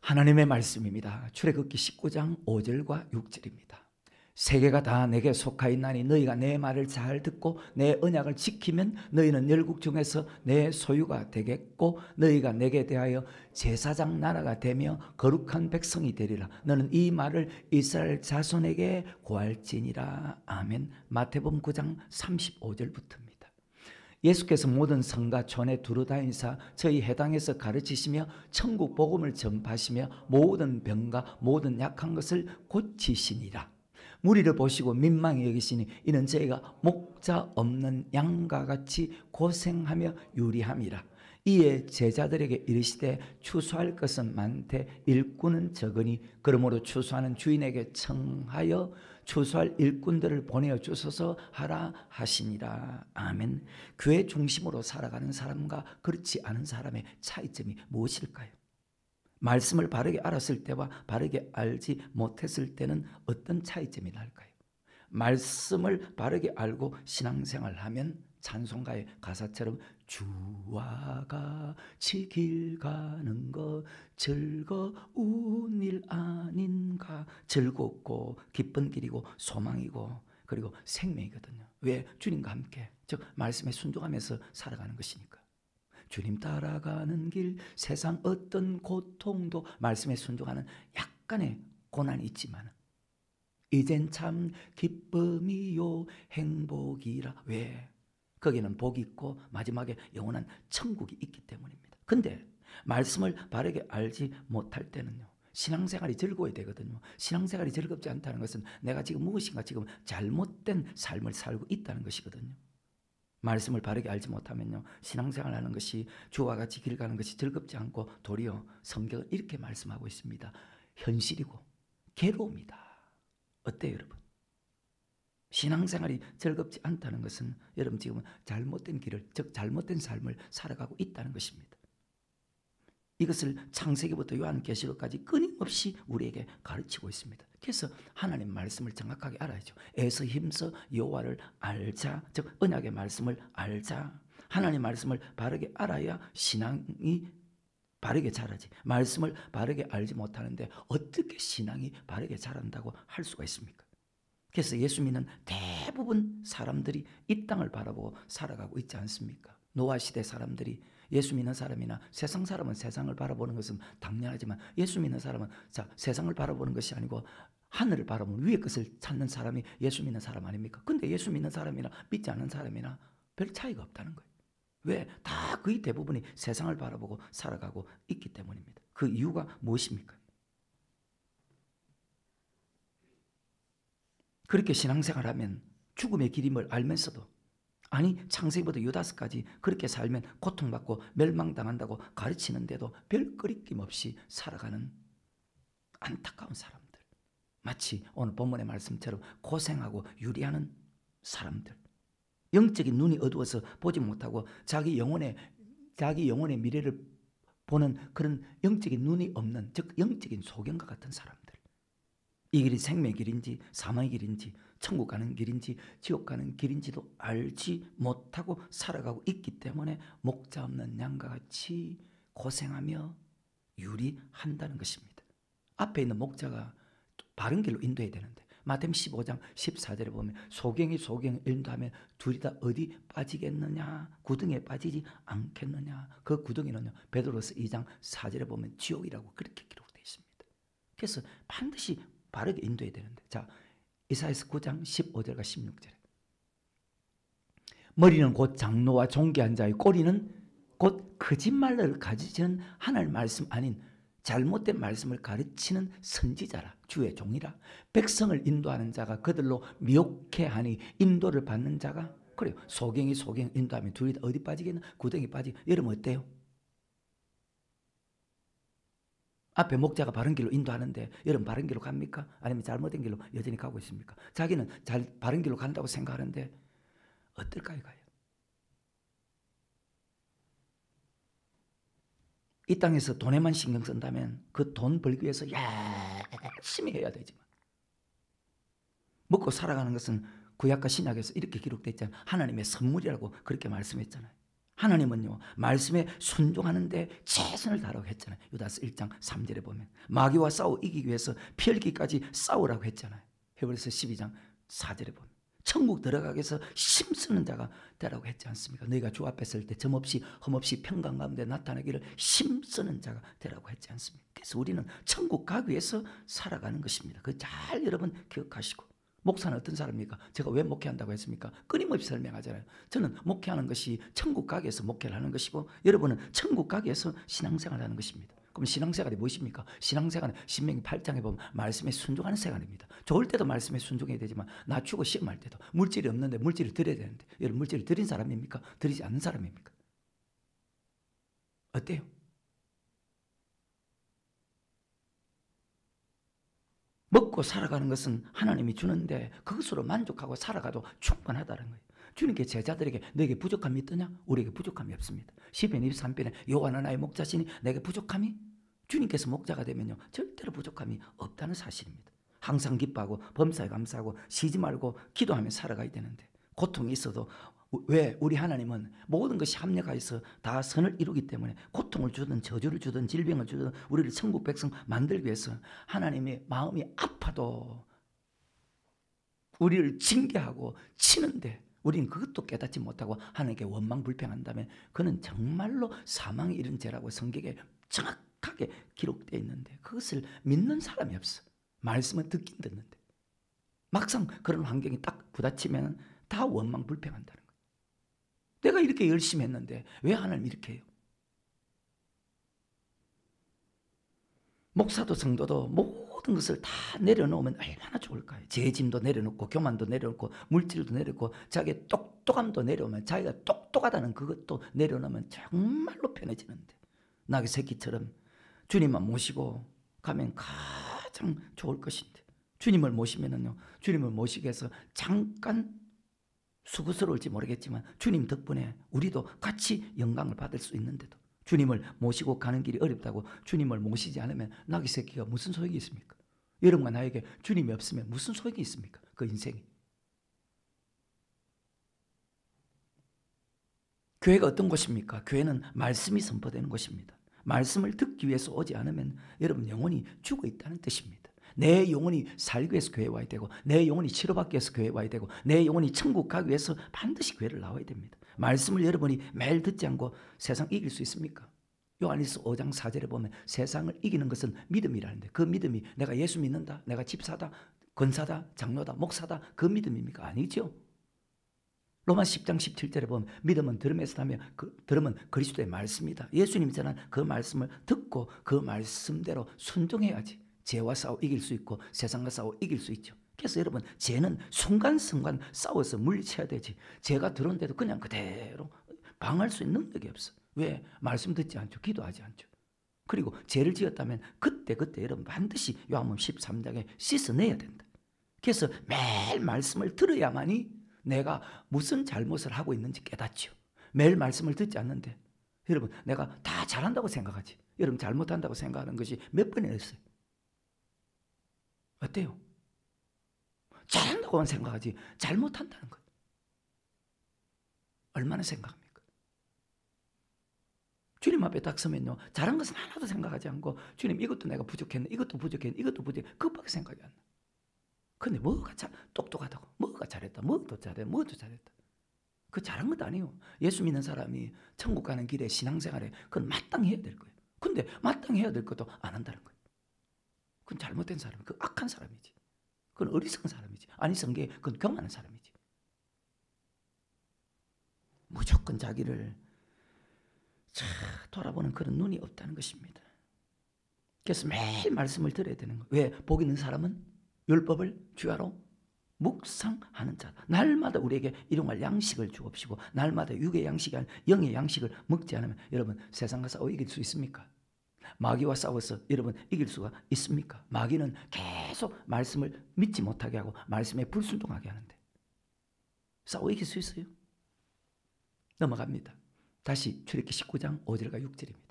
하나님의 말씀입니다. 출애굽기 19장 5절과 6절입니다. 세계가 다 내게 속하였나니 너희가 내 말을 잘 듣고 내 언약을 지키면 너희는 열국 중에서 내 소유가 되겠고 너희가 내게 대하여 제사장 나라가 되며 거룩한 백성이 되리라. 너는 이 말을 이스라엘 자손에게 고할지니라. 아멘. 마태복음 9장 35절부터입니다. 예수께서 모든 성과 촌에 두루다니사 저희 해당에서 가르치시며 천국 복음을 전파하시며 모든 병과 모든 약한 것을 고치시니라. 무리를 보시고 민망히 여기시니 이는 저희가 목자 없는 양과 같이 고생하며 유리함이라. 이에 제자들에게 이르시되 추수할 것은 많되 일꾼은 적으니 그러므로 추수하는 주인에게 청하여 추수할 일꾼들을 보내어 주소서 하라 하시니라. 아멘. 교회 중심으로 살아가는 사람과 그렇지 않은 사람의 차이점이 무엇일까요? 말씀을 바르게 알았을 때와 바르게 알지 못했을 때는 어떤 차이점이 날까요? 말씀을 바르게 알고 신앙생활을 하면 찬송가의 가사처럼 주와 같이 길 가는 것 즐거운 일 아닌가. 즐겁고 기쁜 길이고 소망이고 그리고 생명이거든요. 왜? 주님과 함께, 즉 말씀에 순종하면서 살아가는 것이니까. 주님 따라가는 길 세상 어떤 고통도 말씀에 순종하는 약간의 고난이 있지만 이젠 참 기쁨이요 행복이라. 왜? 거기는 복이 있고 마지막에 영원한 천국이 있기 때문입니다. 근데 말씀을 바르게 알지 못할 때는요, 신앙생활이 즐거워야 되거든요. 신앙생활이 즐겁지 않다는 것은 내가 지금 무엇인가 지금 잘못된 삶을 살고 있다는 것이거든요. 말씀을 바르게 알지 못하면요, 신앙생활하는 것이 주와 같이 길 가는 것이 즐겁지 않고 도리어 성경은 이렇게 말씀하고 있습니다. 현실이고 괴로움이다. 어때요, 여러분? 신앙생활이 즐겁지 않다는 것은 여러분 지금 잘못된 길을, 즉 잘못된 삶을 살아가고 있다는 것입니다. 이것을 창세기부터 요한계시록까지 끊임없이 우리에게 가르치고 있습니다. 그래서 하나님 말씀을 정확하게 알아야죠. 애써 힘써 여호와를 알자, 즉 언약의 말씀을 알자. 하나님 말씀을 바르게 알아야 신앙이 바르게 자라지. 말씀을 바르게 알지 못하는데 어떻게 신앙이 바르게 자란다고 할 수가 있습니까? 그래서 예수 믿는 대부분 사람들이 이 땅을 바라보고 살아가고 있지 않습니까? 노아 시대 사람들이, 예수 믿는 사람이나 세상 사람은 세상을 바라보는 것은 당연하지만 예수 믿는 사람은 세상을 바라보는 것이 아니고 하늘을 바라보는 위의 것을 찾는 사람이 예수 믿는 사람 아닙니까? 근데 예수 믿는 사람이나 믿지 않는 사람이나 별 차이가 없다는 거예요. 왜? 다 거의 대부분이 세상을 바라보고 살아가고 있기 때문입니다. 그 이유가 무엇입니까? 그렇게 신앙생활하면 죽음의 길임을 알면서도, 아니 창세기부터 유다스까지 그렇게 살면 고통받고 멸망당한다고 가르치는데도 별 거리낌 없이 살아가는 안타까운 사람들, 마치 오늘 본문의 말씀처럼 고생하고 유리하는 사람들, 영적인 눈이 어두워서 보지 못하고 자기 영혼의 미래를 보는 그런 영적인 눈이 없는, 즉 영적인 소경과 같은 사람들, 이 길이 생명의 길인지 사망의 길인지 천국 가는 길인지 지옥 가는 길인지도 알지 못하고 살아가고 있기 때문에 목자 없는 양과 같이 고생하며 유리한다는 것입니다. 앞에 있는 목자가 바른 길로 인도해야 되는데 마태복음 15장 14절에 보면 소경이 소경을 인도하면 둘이 다 어디 빠지겠느냐? 구덩이에 빠지지 않겠느냐? 그 구덩이는요, 베드로서 2장 4절에 보면 지옥이라고 그렇게 기록되어 있습니다. 그래서 반드시 바르게 인도해야 되는데, 자, 이사야서 9장 15절과 16절에 머리는 곧 장로와 존귀한 자의 꼬리는 곧 거짓말을 가지는 하나님 말씀 아닌 잘못된 말씀을 가르치는 선지자라, 주의 종이라. 백성을 인도하는 자가 그들로 미혹해하니 인도를 받는 자가, 그래요, 소경이 소경 인도하면 둘이 어디 빠지겠나? 구덩이 빠지. 여러분 어때요? 앞에 목자가 바른 길로 인도하는데 여러분 바른 길로 갑니까? 아니면 잘못된 길로 여전히 가고 있습니까? 자기는 바른 길로 간다고 생각하는데 어떨까요? 이 땅에서 돈에만 신경 쓴다면 그 돈 벌기 위해서 열심히 해야 되지만, 먹고 살아가는 것은 구약과 신약에서 이렇게 기록되어 있잖아요. 하나님의 선물이라고 그렇게 말씀했잖아요. 하나님은요 말씀에 순종하는데 최선을 다하라고 했잖아요. 유다서 1장 3절에 보면 마귀와 싸워 이기기 위해서 피 흘기까지 싸우라고 했잖아요. 히브리서 12장 4절에 보면 천국 들어가기 위해서 힘쓰는 자가 되라고 했지 않습니까? 너희가 주 앞에 설 때 점없이 흠없이 평강 가운데 나타나기를 힘쓰는 자가 되라고 했지 않습니까? 그래서 우리는 천국 가기 위해서 살아가는 것입니다. 그 잘 여러분 기억하시고. 목사는 어떤 사람입니까? 제가 왜 목회한다고 했습니까? 끊임없이 설명하잖아요. 저는 목회하는 것이 천국 가기 위해서 목회를 하는 것이고 여러분은 천국 가기 위해서 신앙생활을 하는 것입니다. 그럼 신앙생활이 무엇입니까? 신앙생활은 신명기 8장에 보면 말씀에 순종하는 생활입니다. 좋을 때도 말씀에 순종해야 되지만 낮추고 시험할 때도 물질이 없는데 물질을 드려야 되는데 여러분 물질을 드린 사람입니까? 드리지 않는 사람입니까? 어때요? 먹고 살아가는 것은 하나님이 주는데 그것으로 만족하고 살아가도 충분하다는 거예요. 주님께 제자들에게 너에게 부족함이 있더냐? 우리에게 부족함이 없습니다. 시편 23편에 여호와는 나의 목자시니 내게 부족함이? 주님께서 목자가 되면요 절대로 부족함이 없다는 사실입니다. 항상 기뻐하고 범사에 감사하고 쉬지 말고 기도하며 살아가야 되는데 고통이 있어도 왜 우리 하나님은 모든 것이 합력하여서 다 선을 이루기 때문에 고통을 주든 저주를 주든 질병을 주든 우리를 천국 백성 만들기 위해서 하나님의 마음이 아파도 우리를 징계하고 치는데 우리는 그것도 깨닫지 못하고 하나님께 원망불평한다면 그는 정말로 사망에 이른 죄라고 성경에 정확하게 기록되어 있는데 그것을 믿는 사람이 없어. 말씀은 듣긴 듣는데 막상 그런 환경이 딱 부딪히면 다 원망불평한다는 거예요. 내가 이렇게 열심히 했는데 왜 하나님 이렇게 해요? 목사도 성도도 모든 것을 다 내려놓으면 얼마나 좋을까요? 죄짐도 내려놓고 교만도 내려놓고 물질도 내려놓고 자기의 똑똑함도 내려오면 자기가 똑똑하다는 그것도 내려놓으면 정말로 편해지는데 나귀 새끼처럼 주님만 모시고 가면 가장 좋을 것인데 주님을 모시면은요 주님을 모시기 위해서 잠깐 수고스러울지 모르겠지만 주님 덕분에 우리도 같이 영광을 받을 수 있는데도 주님을 모시고 가는 길이 어렵다고 주님을 모시지 않으면 나귀 새끼가 무슨 소용이 있습니까? 여러분과 나에게 주님이 없으면 무슨 소용이 있습니까? 그 인생이. 교회가 어떤 곳입니까? 교회는 말씀이 선포되는 곳입니다. 말씀을 듣기 위해서 오지 않으면 여러분 영혼이 죽어 있다는 뜻입니다. 내 영혼이 살기 위해서 교회에 와야 되고 내 영혼이 치료받기 위해서 교회에 와야 되고 내 영혼이 천국 가기 위해서 반드시 교회를 나와야 됩니다. 말씀을 여러분이 매일 듣지 않고 세상 이길 수 있습니까? 요한일서 5장 4절에 보면 세상을 이기는 것은 믿음이라는데 그 믿음이 내가 예수 믿는다, 내가 집사다, 권사다, 장로다, 목사다 그 믿음입니까? 아니죠. 로마 10장 17절에 보면 믿음은 들음에서 나며 들음은 그리스도의 말씀이다. 예수님이 전한 그 말씀을 듣고 그 말씀대로 순종해야지 죄와 싸워 이길 수 있고 세상과 싸워 이길 수 있죠. 그래서 여러분 죄는 순간순간 싸워서 물리쳐야 되지 죄가 들어온데도 그냥 그대로 방할 수 있는 능력이 없어. 왜? 말씀 듣지 않죠. 기도하지 않죠. 그리고 죄를 지었다면 그때 여러분 반드시 요한복음 13장에 씻어내야 된다. 그래서 매일 말씀을 들어야만이 내가 무슨 잘못을 하고 있는지 깨닫죠. 매일 말씀을 듣지 않는데 여러분 내가 다 잘한다고 생각하지 여러분 잘못한다고 생각하는 것이 몇 번이나 있어요. 어때요? 잘한다고만 생각하지 잘못한다는 거예요. 얼마나 생각합니까? 주님 앞에 딱 서면요 잘한 것은 하나도 생각하지 않고 주님 이것도 내가 부족했네 이것도 부족했네 이것도 부족했네 그것밖에 생각이 안 나. 근데 뭐가 똑똑하다고 뭐가 잘했다 뭐도 잘했다 뭐도 잘했다 그 잘한 것도 아니에요. 예수 믿는 사람이 천국 가는 길에 신앙생활에 그건 마땅히 해야 될 거예요. 근데 마땅히 해야 될 것도 안 한다는 거예요. 그건 잘못된 사람이 그 악한 사람이지. 그건 어리석은 사람이지. 아니 성경에 그건 교만한 사람이지. 무조건 자기를 돌아보는 그런 눈이 없다는 것입니다. 그래서 매일 말씀을 들어야 되는 거예요. 왜? 복 있는 사람은 율법을 주야로 묵상하는 자다. 날마다 우리에게 일용할 양식을 주옵시고 날마다 육의 양식이 아닌 영의 양식을 먹지 않으면 여러분 세상과 싸워 이길 수 있습니까? 마귀와 싸워서 여러분 이길 수가 있습니까? 마귀는 계속 말씀을 믿지 못하게 하고 말씀에 불순종하게 하는데 싸워 이길 수 있어요? 넘어갑니다. 다시 출애굽기 19장 5절과 6절입니다.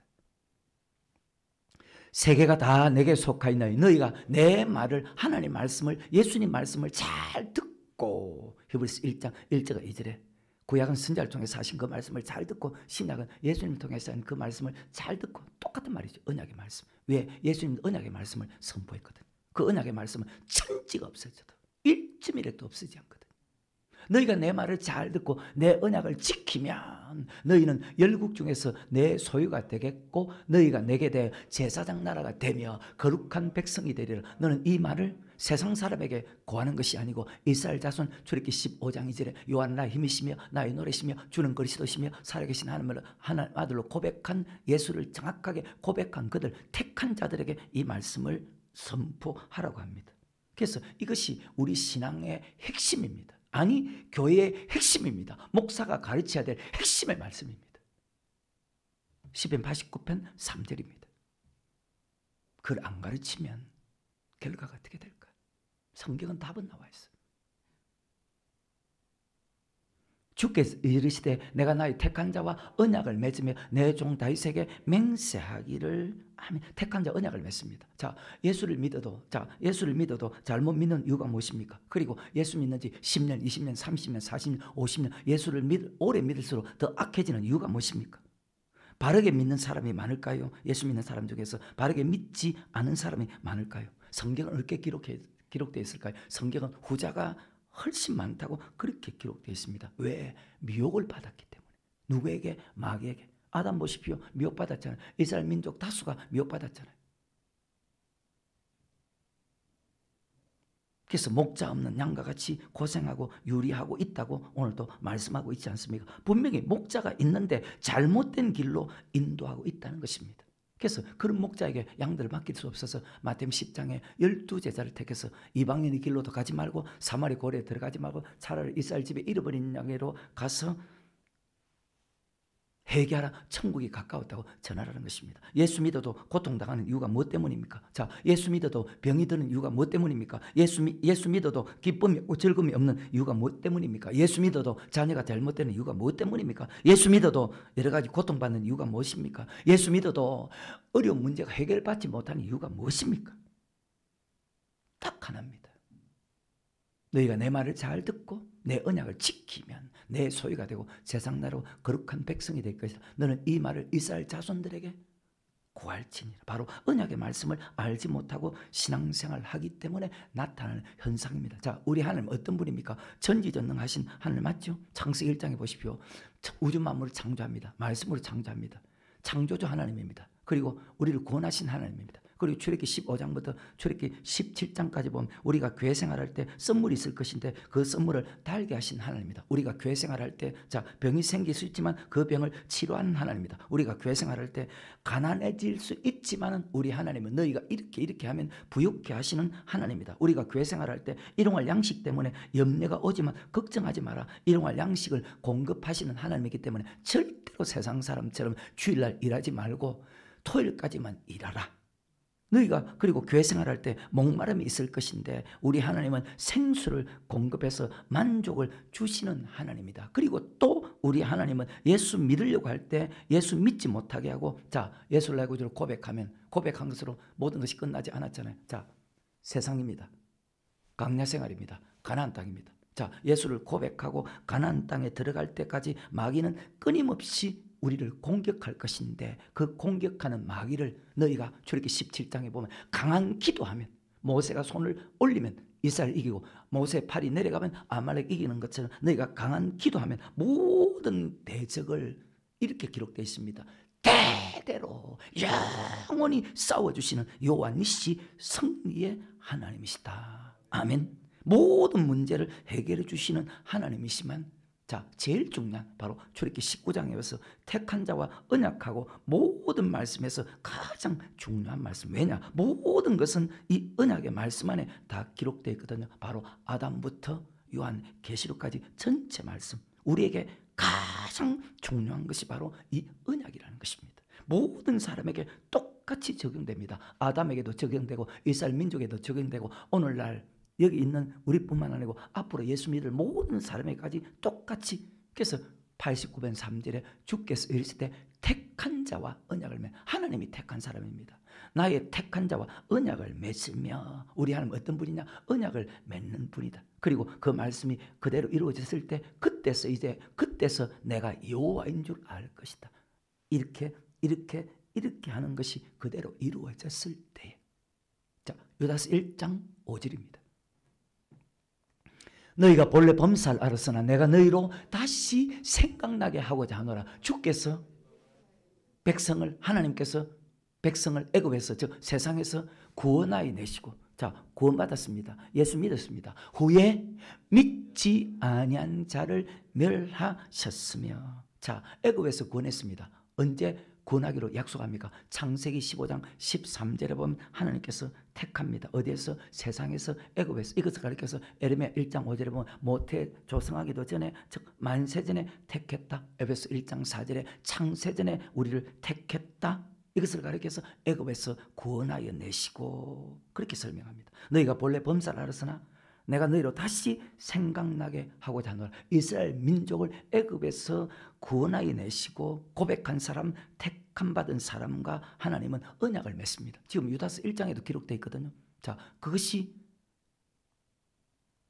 세계가 다 내게 속하였나니 너희가 내 말을 하나님 말씀을 예수님 말씀을 잘 듣고 히브리서 1장 1절과 2절에 구약은 선지자를 통해서 하신 그 말씀을 잘 듣고 신약은 예수님을 통해서 한 그 말씀을 잘 듣고 똑같은 말이죠. 언약의 말씀. 왜? 예수님은 언약의 말씀을 선포했거든. 그 언약의 말씀은 천지가 없어져도 1.1핵도 없어지지 않거든. 너희가 내 말을 잘 듣고 내 언약을 지키면 너희는 열국 중에서 내 소유가 되겠고 너희가 내게 대해 제사장 나라가 되며 거룩한 백성이 되리라. 너는 이 말을 세상 사람에게 고하는 것이 아니고 이스라엘 자손 출애굽기 15장 2절에 여호와는 나의 힘이시며 나의 노래시며 주는 그리스도시며 살아계신 하나님을 하나님 아들로 고백한 예수를 정확하게 고백한 그들 택한 자들에게 이 말씀을 선포하라고 합니다. 그래서 이것이 우리 신앙의 핵심입니다. 아니 교회의 핵심입니다. 목사가 가르쳐야 될 핵심의 말씀입니다. 시편 89편 3절입니다. 그걸 안 가르치면 결과가 어떻게 될까? 성경은 답은 나와 있어. 주께서 이르시되 내가 나의 택한 자와 언약을 맺으며 내 종 다윗에게 맹세하기를 하며 택한 자 언약을 맺습니다. 자, 예수를 믿어도 잘못 믿는 이유가 무엇입니까? 그리고 예수 믿는 지 10년, 20년, 30년, 40년, 50년 예수를 오래 믿을수록 더 악해지는 이유가 무엇입니까? 바르게 믿는 사람이 많을까요? 예수 믿는 사람 중에서 바르게 믿지 않은 사람이 많을까요? 성경은 어떻게 기록되어 있을까요? 성경은 후자가 훨씬 많다고 그렇게 기록되어 있습니다. 왜? 미혹을 받았기 때문에. 누구에게? 마귀에게. 아담 보십시오. 미혹받았잖아요. 이스라엘 민족 다수가 미혹받았잖아요. 그래서 목자 없는 양과 같이 고생하고 유리하고 있다고 오늘도 말씀하고 있지 않습니까? 분명히 목자가 있는데 잘못된 길로 인도하고 있다는 것입니다. 그래서 그런 목자에게 양들을 맡길 수 없어서 마태복음 10장에 12제자를 택해서 이방인의 길로도 가지 말고 사마리 고래에 들어가지 말고 차라리 이스라엘 집에 잃어버린 양으로 가서 회개하라, 천국이 가까웠다고 전하라는 것입니다. 예수 믿어도 고통당하는 이유가 무엇 때문입니까? 자, 예수 믿어도 병이 드는 이유가 무엇 때문입니까? 예수 믿어도 기쁨이 없고 즐거움이 없는 이유가 무엇 때문입니까? 예수 믿어도 자녀가 잘못되는 이유가 무엇 때문입니까? 예수 믿어도 여러 가지 고통받는 이유가 무엇입니까? 예수 믿어도 어려운 문제가 해결받지 못하는 이유가 무엇입니까? 딱 하나입니다. 너희가 내 말을 잘 듣고 내 언약을 지키면 내 소유가 되고 세상 나라로 거룩한 백성이 될 것이다. 너는 이 말을 이스라엘 자손들에게 고할지니라. 바로 언약의 말씀을 알지 못하고 신앙생활을 하기 때문에 나타나는 현상입니다. 자, 우리 하나님 어떤 분입니까? 전지전능하신 하나님 맞죠? 창세기 1장에 보십시오. 우주 만물을 창조합니다. 말씀으로 창조합니다. 창조주 하나님입니다. 그리고 우리를 구원하신 하나님입니다. 그리고 출애굽기 15장부터 출애굽기 17장까지 보면 우리가 교회 생활할 때 선물이 있을 것인데 그 선물을 달게 하신 하나님입니다. 우리가 교회 생활할 때 병이 생길 수 있지만 그 병을 치료하는 하나님입니다. 우리가 교회 생활할 때 가난해질 수 있지만 우리 하나님은 너희가 이렇게 하면 부유케 하시는 하나님입니다. 우리가 교회 생활할 때 일용할 양식 때문에 염려가 오지만 걱정하지 마라. 일용할 양식을 공급하시는 하나님이기 때문에 절대로 세상 사람처럼 주일날 일하지 말고 토요일까지만 일하라. 너희가 그리고 교회 생활할 때 목마름이 있을 것인데 우리 하나님은 생수를 공급해서 만족을 주시는 하나님이다. 그리고 또 우리 하나님은 예수 믿으려고 할 때 예수 믿지 못하게 하고 예수를 내 구주로 고백한 것으로 모든 것이 끝나지 않았잖아요. 세상입니다. 광야 생활입니다. 가나안 땅입니다. 예수를 고백하고 가나안 땅에 들어갈 때까지 마귀는 끊임없이 우리를 공격할 것인데 그 공격하는 마귀를 너희가 출애굽기 17장에 보면 강한 기도하면 모세가 손을 올리면 이스라엘 이기고 모세 팔이 내려가면 아말렉 이기는 것처럼 너희가 강한 기도하면 모든 대적을 이렇게 기록되어 있습니다. 대대로 영원히 싸워주시는 여호와 니시 승리의 하나님이시다. 아멘. 모든 문제를 해결해 주시는 하나님이시만 제일 중요한 바로 출애굽기 19장에 와서 택한 자와 언약하고 모든 말씀에서 가장 중요한 말씀. 왜냐? 모든 것은 이 언약의 말씀 안에 다 기록되어 있거든요. 바로 아담부터 요한 계시록까지 전체 말씀. 우리에게 가장 중요한 것이 바로 이 언약이라는 것입니다. 모든 사람에게 똑같이 적용됩니다. 아담에게도 적용되고 이스라엘 민족에도 적용되고 오늘날 여기 있는 우리뿐만 아니고 앞으로 예수 믿을 모든 사람에게까지 똑같이. 그래서 89편 3절에 주께서 이르시되 택한 자와 언약을 맺. 하나님이 택한 사람입니다. 나의 택한 자와 언약을 맺으며, 우리 하나님 어떤 분이냐? 언약을 맺는 분이다. 그리고 그 말씀이 그대로 이루어졌을 때 그때서 내가 여호와인 줄 알 것이다. 이렇게 하는 것이 그대로 이루어졌을 때에. 자, 유다서 1장 5절입니다. 너희가 본래 범사를 알았으나 내가 너희로 다시 생각나게 하고자 하노라. 주께서 하나님께서 백성을 애굽에서, 즉 세상에서 구원하여 내시고, 자, 구원받았습니다. 예수 믿었습니다. 후에 믿지 아니한 자를 멸하셨으며, 자, 애굽에서 구원했습니다. 언제 구원하기로 약속합니까? 창세기 15장 13절에 보면 하나님께서 택합니다. 어디에서? 세상에서, 애굽에서. 이것을 가리켜서 에레미야 1장 5절에 보면 모태 조성하기도 전에, 즉 만세전에 택했다. 에베소 1장 4절에 창세전에 우리를 택했다. 이것을 가리켜서 애굽에서 구원하여 내시고, 그렇게 설명합니다. 너희가 본래 범사를 알았으나 내가 너희로 다시 생각나게 하고자 하노라. 이스라엘 민족을 애굽에서 구원하여 내시고 고백한 사람, 택함 받은 사람과 하나님은 언약을 맺습니다. 지금 유다서 1장에도 기록되어 있거든요. 자, 그것이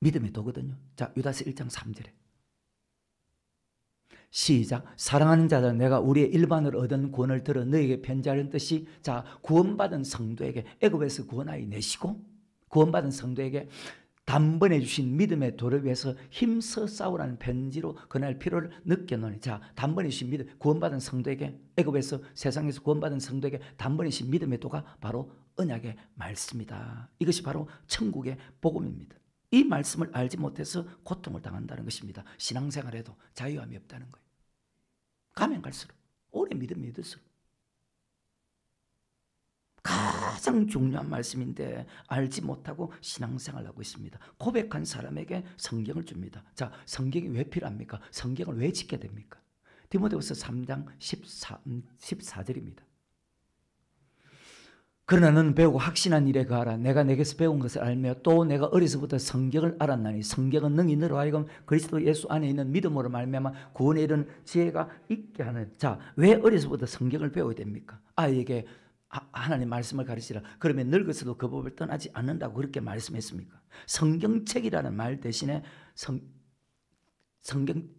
믿음의 도거든요. 자, 유다서 1장 3절에 시작. 사랑하는 자들, 내가 우리의 일반으로 얻은 구원을 들어 너희에게 편지하는 뜻이, 자, 구원받은 성도에게 애굽에서 구원하여 내시고 구원받은 성도에게 단번에 주신 믿음의 도를 위해서 힘써 싸우라는 편지로 그날 필요를 느껴노니, 자, 단번에 주신 믿음, 구원받은 성도에게, 애굽에서 세상에서 구원받은 성도에게 단번에 주신 믿음의 도가 바로 언약의 말씀이다. 이것이 바로 천국의 복음입니다. 이 말씀을 알지 못해서 고통을 당한다는 것입니다. 신앙생활에도 자유함이 없다는 거예요. 가면 갈수록, 오래 믿을수록. 가장 중요한 말씀인데 알지 못하고 신앙생활을 하고 있습니다. 고백한 사람에게 성경을 줍니다. 자, 성경이 왜 필요합니까? 성경을 왜 짓게 됩니까? 디모데후서 3장 14절입니다. 그러나 너는 배우고 확신한 일에 거하라. 내가 내게서 배운 것을 알며 또 내가 어려서부터 성경을 알았나니 성경은 능히 너로 하여금 그리스도 예수 안에 있는 믿음으로 말미암아 구원에 이르는 지혜가 있게 하는. 자, 왜 어려서부터 성경을 배워야 됩니까? 아이에게 하나님 말씀을 가르치라. 그러면 늙어서도 그 법을 떠나지 않는다고 그렇게 말씀했습니까? 성경책이라는 말 대신에 성경은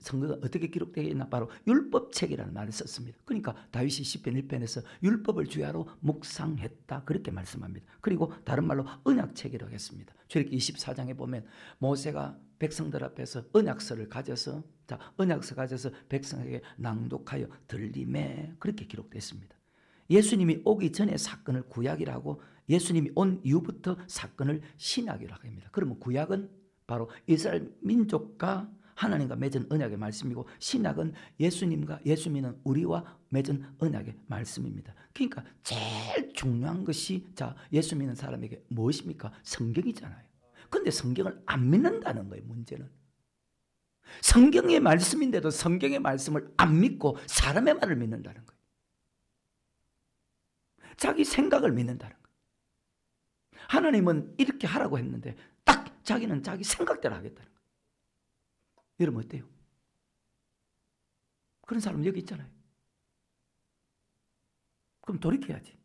어떻게 기록되어 있나? 바로 율법책이라는 말을 썼습니다. 그러니까 다윗이 시편 1편에서 율법을 주야로 묵상했다, 그렇게 말씀합니다. 그리고 다른 말로 언약책이라고 했습니다. 출애굽기 24장에 보면 모세가 백성들 앞에서 언약서를 가져서, 자, 언약서 가져서 백성에게 낭독하여 들림에, 그렇게 기록되어 있습니다. 예수님이 오기 전에 사건을 구약이라고, 예수님이 온 이후부터 사건을 신약이라고 합니다. 그러면 구약은 바로 이스라엘 민족과 하나님과 맺은 언약의 말씀이고, 신약은 예수님과 예수 믿는 우리와 맺은 언약의 말씀입니다. 그러니까 제일 중요한 것이, 자, 예수 믿는 사람에게 무엇입니까? 성경이잖아요. 그런데 성경을 안 믿는다는 거예요. 문제는 성경의 말씀인데도 성경의 말씀을 안 믿고 사람의 말을 믿는다는 거예요. 자기 생각을 믿는다는 거예요. 하나님은 이렇게 하라고 했는데 딱 자기는 자기 생각대로 하겠다는 거예요. 여러분 어때요? 그런 사람 여기 있잖아요. 그럼 돌이켜야지.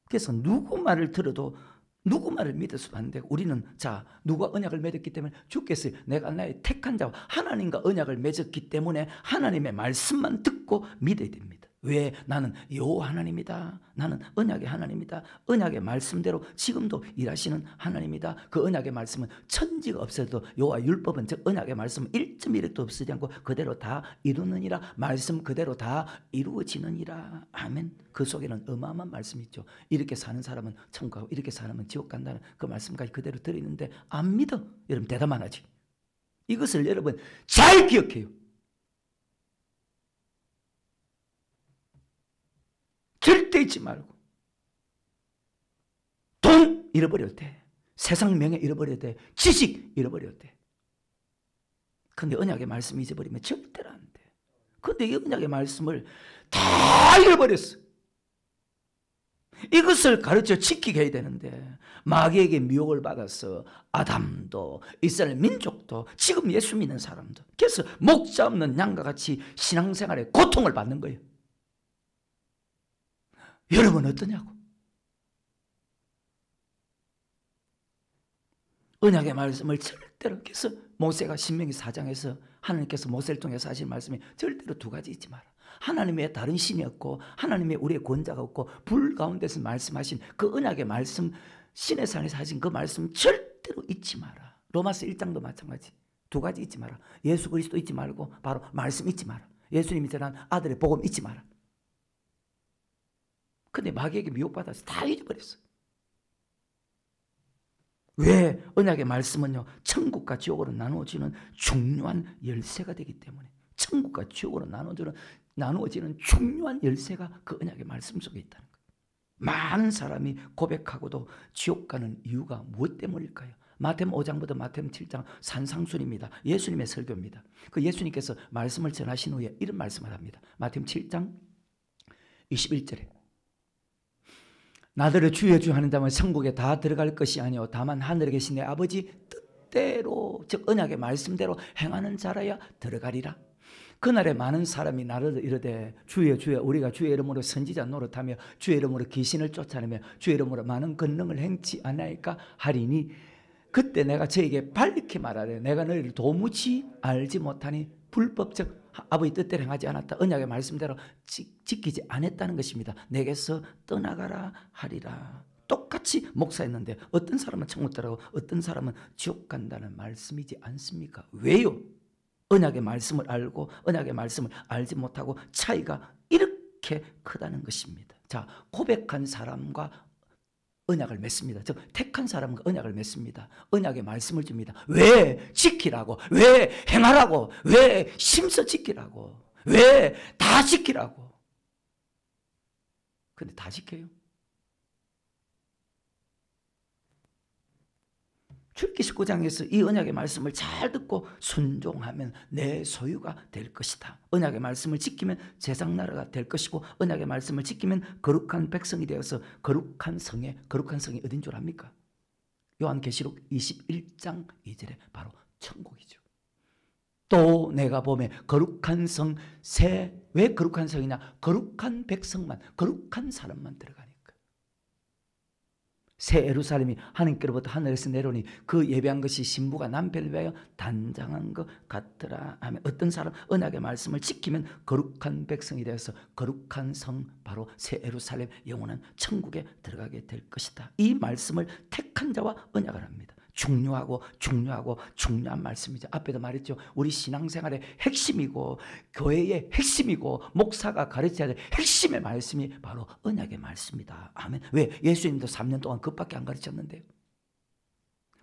그래서 누구 말을 들어도 누구 말을 믿어서도 안 되고, 우리는, 자, 누가 언약을 맺었기 때문에 주께서 내가 나의 택한 자와 하나님과 언약을 맺었기 때문에 하나님의 말씀만 듣고 믿어야 됩니다. 왜? 나는 여호와 하나님이다. 나는 언약의 하나님이다. 언약의 말씀대로 지금도 일하시는 하나님이다. 그 언약의 말씀은 천지가 없어도 여호와 율법은, 즉 언약의 말씀은 1.1도 없어지지 않고 그대로 다 이루느니라. 말씀 그대로 다 이루어지느니라. 아멘. 그 속에는 어마어마한 말씀이 있죠. 이렇게 사는 사람은 천국 가고 이렇게 사람은 지옥 간다는 그 말씀까지 그대로 들어있는데 안 믿어. 여러분 대답 안 하지. 이것을 여러분 잘 기억해요. 절대 잊지 말고. 돈 잃어버려도 돼. 세상 명예 잃어버려도 돼. 지식 잃어버려도 돼. 근데 언약의 말씀 잊어버리면 절대로 안 돼. 근데 이 언약의 말씀을 다 잃어버렸어. 이것을 가르쳐 지키게 해야 되는데 마귀에게 미혹을 받아서 아담도 이스라엘 민족도 지금 예수 믿는 사람도, 그래서 목자 없는 양과 같이 신앙생활에 고통을 받는 거예요. 여러분 어떠냐고. 언약의 말씀을 절대로, 그래서 모세가 신명기 4장에서 하나님께서 모세를 통해서 하신 말씀이 절대로 두 가지 잊지 마라. 하나님의 다른 신이 없고 하나님의 우리의 권자가 없고 불 가운데서 말씀하신 그 언약의 말씀, 신의 산에서 하신 그 말씀 절대로 잊지 마라. 로마서 1장도 마찬가지. 두 가지 잊지 마라. 예수 그리스도 잊지 말고 바로 말씀 잊지 마라. 예수님이 전한 아들의 복음 잊지 마라. 근데 마귀에게 미혹받아서 다 잊어버렸어. 왜? 언약의 말씀은요, 천국과 지옥으로 나누어지는 중요한 열쇠가 되기 때문에. 천국과 지옥으로 나누어지는 중요한 열쇠가 그 언약의 말씀 속에 있다는 거예요. 많은 사람이 고백하고도 지옥 가는 이유가 무엇 때문일까요? 마태복음 5장부터 마태복음 7장 산상순입니다. 예수님의 설교입니다. 그 예수님께서 말씀을 전하신 후에 이런 말씀을 합니다. 마태복음 7장 21절에 나더러 주여 주여 하는 자만 천국에 다 들어갈 것이 아니오 다만 하늘에 계신 내 아버지 뜻대로, 즉 언약의 말씀대로 행하는 자라야 들어가리라. 그날에 많은 사람이 나를 이르되 주여 주여 우리가 주의 이름으로 선지자 노릇하며 주의 이름으로 귀신을 쫓아내며 주의 이름으로 많은 권능을 행치 않나이까 하리니 그때 내가 저에게 밝히 말하되 내가 너희를 도무지 알지 못하니 불법적 아버지 뜻대로 행하지 않았다. 언약의 말씀대로 지키지 않았다는 것입니다. 내게서 떠나가라 하리라. 똑같이 목사했는데 어떤 사람은 천국 들어가고 어떤 사람은 지옥 간다는 말씀이지 않습니까? 왜요? 언약의 말씀을 알고 언약의 말씀을 알지 못하고 차이가 이렇게 크다는 것입니다. 자, 고백한 사람과 언약을 맺습니다. 즉 택한 사람과 언약을 맺습니다. 언약의 말씀을 줍니다. 왜? 지키라고. 왜? 행하라고. 왜? 심서 지키라고. 왜? 다 지키라고. 근데 다 지켜요? 출애굽기 19장에서 이 언약의 말씀을 잘 듣고 순종하면 내 소유가 될 것이다. 언약의 말씀을 지키면 세상 나라가 될 것이고 언약의 말씀을 지키면 거룩한 백성이 되어서 거룩한 성이 어딘 줄 압니까? 요한계시록 21장 2절에 바로 천국이죠. 또 내가 보매 거룩한 성 왜 거룩한 성이냐? 거룩한 백성만, 거룩한 사람만 들어가니까. 새 예루살렘이 하나님께로부터 하늘에서 내려오니 그 예배한 것이 신부가 남편을 위하여 단장한 것 같더라 하면 어떤 사람 언약의 말씀을 지키면 거룩한 백성이 되어서 거룩한 성 바로 새 예루살렘 영원한 천국에 들어가게 될 것이다. 이 말씀을 택한 자와 언약을 합니다. 중요한 말씀이죠. 앞에도 말했죠. 우리 신앙생활의 핵심이고 교회의 핵심이고 목사가 가르쳐야 될 핵심의 말씀이 바로 언약의 말씀이다. 아멘. 왜? 예수님도 3년 동안 그것밖에 안 가르쳤는데요.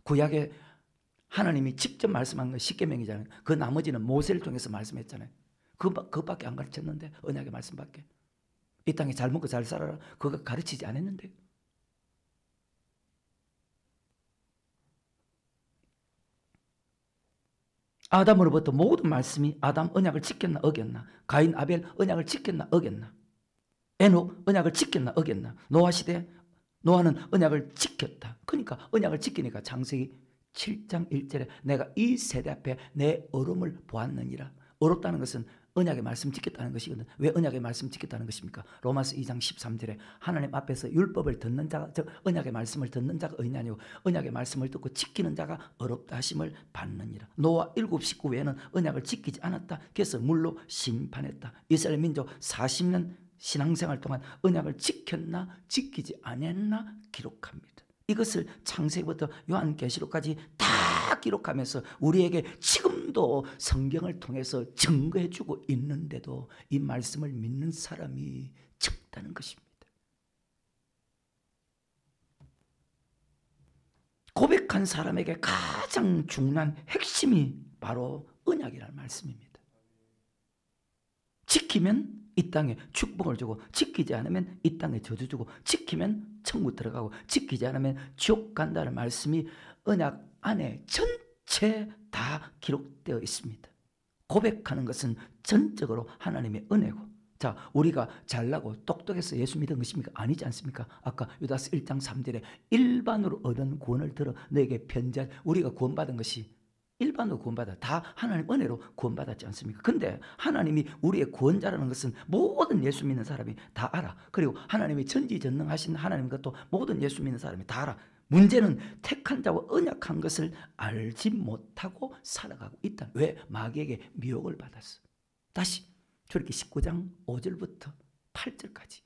구약에 하나님이 직접 말씀한 건 십계명이잖아요. 그 나머지는 모세를 통해서 말씀했잖아요. 그것밖에 안 가르쳤는데 언약의 말씀밖에. 이 땅에 잘 먹고 잘 살아라. 그거 가르치지 않았는데요. 아담으로부터 모든 말씀이 아담 언약을 지켰나 어겼나? 가인 아벨 언약을 지켰나 어겼나? 에녹 언약을 지켰나 어겼나? 노아 시대 노아는 언약을 지켰다. 그러니까 언약을 지키니까 창세기 7장 1절에 내가 이 세대 앞에 내 얼음을 보았느니라. 어렵다는 것은 언약의 말씀 지켰다는 것이거든. 왜 언약의 말씀 지켰다는 것입니까? 로마서 2장 13절에 하나님 앞에서 율법을 듣는 자가, 즉 언약의 말씀을 듣는 자가 의인이 아니고 언약의 말씀을 듣고 지키는 자가 어렵다 하심을 받느니라. 노아 7 식구 외에는 언약을 지키지 않았다. 그래서 물로 심판했다. 이스라엘 민족 40년 신앙생활 동안 언약을 지켰나 지키지 않았나 기록합니다. 이것을 창세기부터 요한계시록까지 다 기록하면서 우리에게 지금도 성경을 통해서 증거해주고 있는데도 이 말씀을 믿는 사람이 적다는 것입니다. 고백한 사람에게 가장 중요한 핵심이 바로 언약이라는 말씀입니다. 지키면 이 땅에 축복을 주고 지키지 않으면 이 땅에 저주 주고 지키면 천국 들어가고 지키지 않으면 지옥 간다는 말씀이 언약 안에 전체 다 기록되어 있습니다. 고백하는 것은 전적으로 하나님의 은혜고, 자, 우리가 잘나고 똑똑해서 예수 믿은 것입니까? 아니지 않습니까? 아까 유다서 1장 3절에 일반으로 얻은 구원을 들어 너에게 편지한, 우리가 구원받은 것이 일반으로 구원받아 다 하나님 은혜로 구원받았지 않습니까? 근데 하나님이 우리의 구원자라는 것은 모든 예수 믿는 사람이 다 알아. 그리고 하나님이 전지전능하신 하나님 것도 모든 예수 믿는 사람이 다 알아. 문제는 택한 자와 언약한 것을 알지 못하고 살아가고 있다. 왜? 마귀에게 미혹을 받았어. 다시 출애굽기 19장 5절부터 8절까지.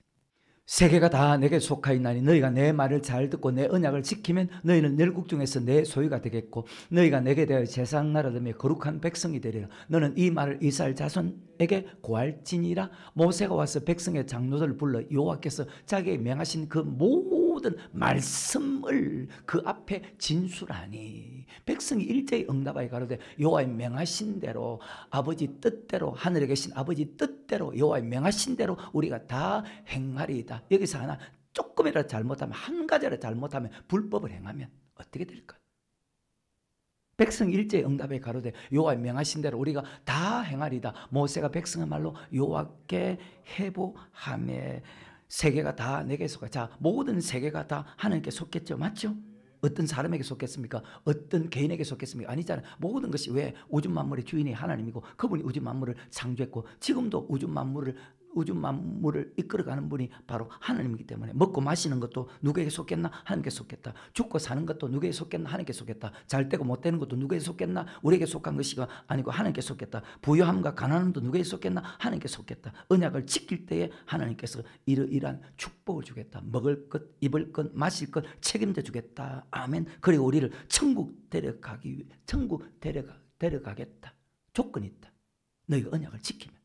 세계가 다 내게 속하였나니 너희가 내 말을 잘 듣고 내 언약을 지키면 너희는 열국 중에서 내 소유가 되겠고 너희가 내게 대하여 제사장 나라되며 거룩한 백성이 되리라. 너는 이 말을 이스라엘 자손에게 고할지니라. 모세가 와서 백성의 장로들을 불러 여호와께서 자기에게 명하신 그 모든 말씀을 그 앞에 진술하니 백성이 일제히 응답하여 가로되 여호와의 명하신 대로 아버지 뜻대로 하늘에 계신 아버지 뜻대로 여호와의 명하신 대로 우리가 다 행하리이다. 여기서 하나 조금이라도 잘못하면 한 가지라도 잘못하면 불법을 행하면 어떻게 될까? 백성 일제히 응답에 가로되 여호와의 명하신 대로 우리가 다 행하리이다. 모세가 백성의 말로 여호와께 회복하며 세계가 다 내게 속하. 자, 모든 세계가 다 하나님께 속겠죠. 맞죠? 어떤 사람에게 속겠습니까? 어떤 개인에게 속겠습니까? 아니잖아요. 모든 것이 왜 우주 만물의 주인이 하나님이고 그분이 우주 만물을 창조했고 지금도 우주 만물을 이끌어가는 분이 바로 하나님이기 때문에 먹고 마시는 것도 누구에게 속겠나? 하나님께 속겠다. 죽고 사는 것도 누구에게 속겠나? 하나님께 속겠다. 잘 되고 못 되는 것도 누구에게 속겠나? 우리에게 속한 것이 아니고 하나님께 속겠다. 부유함과 가난함도 누구에게 속겠나? 하나님께 속겠다. 언약을 지킬 때에 하나님께서 이러이러한 축복을 주겠다. 먹을 것, 입을 것, 마실 것 책임져 주겠다. 아멘. 그리고 우리를 천국 데려가겠다. 조건이 있다. 너희가 언약을 지키면.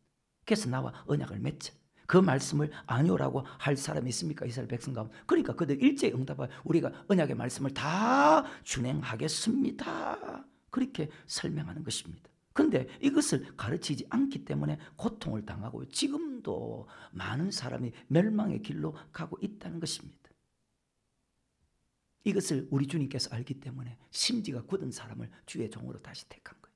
그래서 나와 언약을 맺자. 그 말씀을 아니오라고 할 사람이 있습니까? 이스라엘 백성 가운데. 그러니까 그들 일제히 응답하여 우리가 언약의 말씀을 다 준행하겠습니다. 그렇게 설명하는 것입니다. 그런데 이것을 가르치지 않기 때문에 고통을 당하고 지금도 많은 사람이 멸망의 길로 가고 있다는 것입니다. 이것을 우리 주님께서 알기 때문에 심지가 굳은 사람을 주의 종으로 다시 택한 거예요.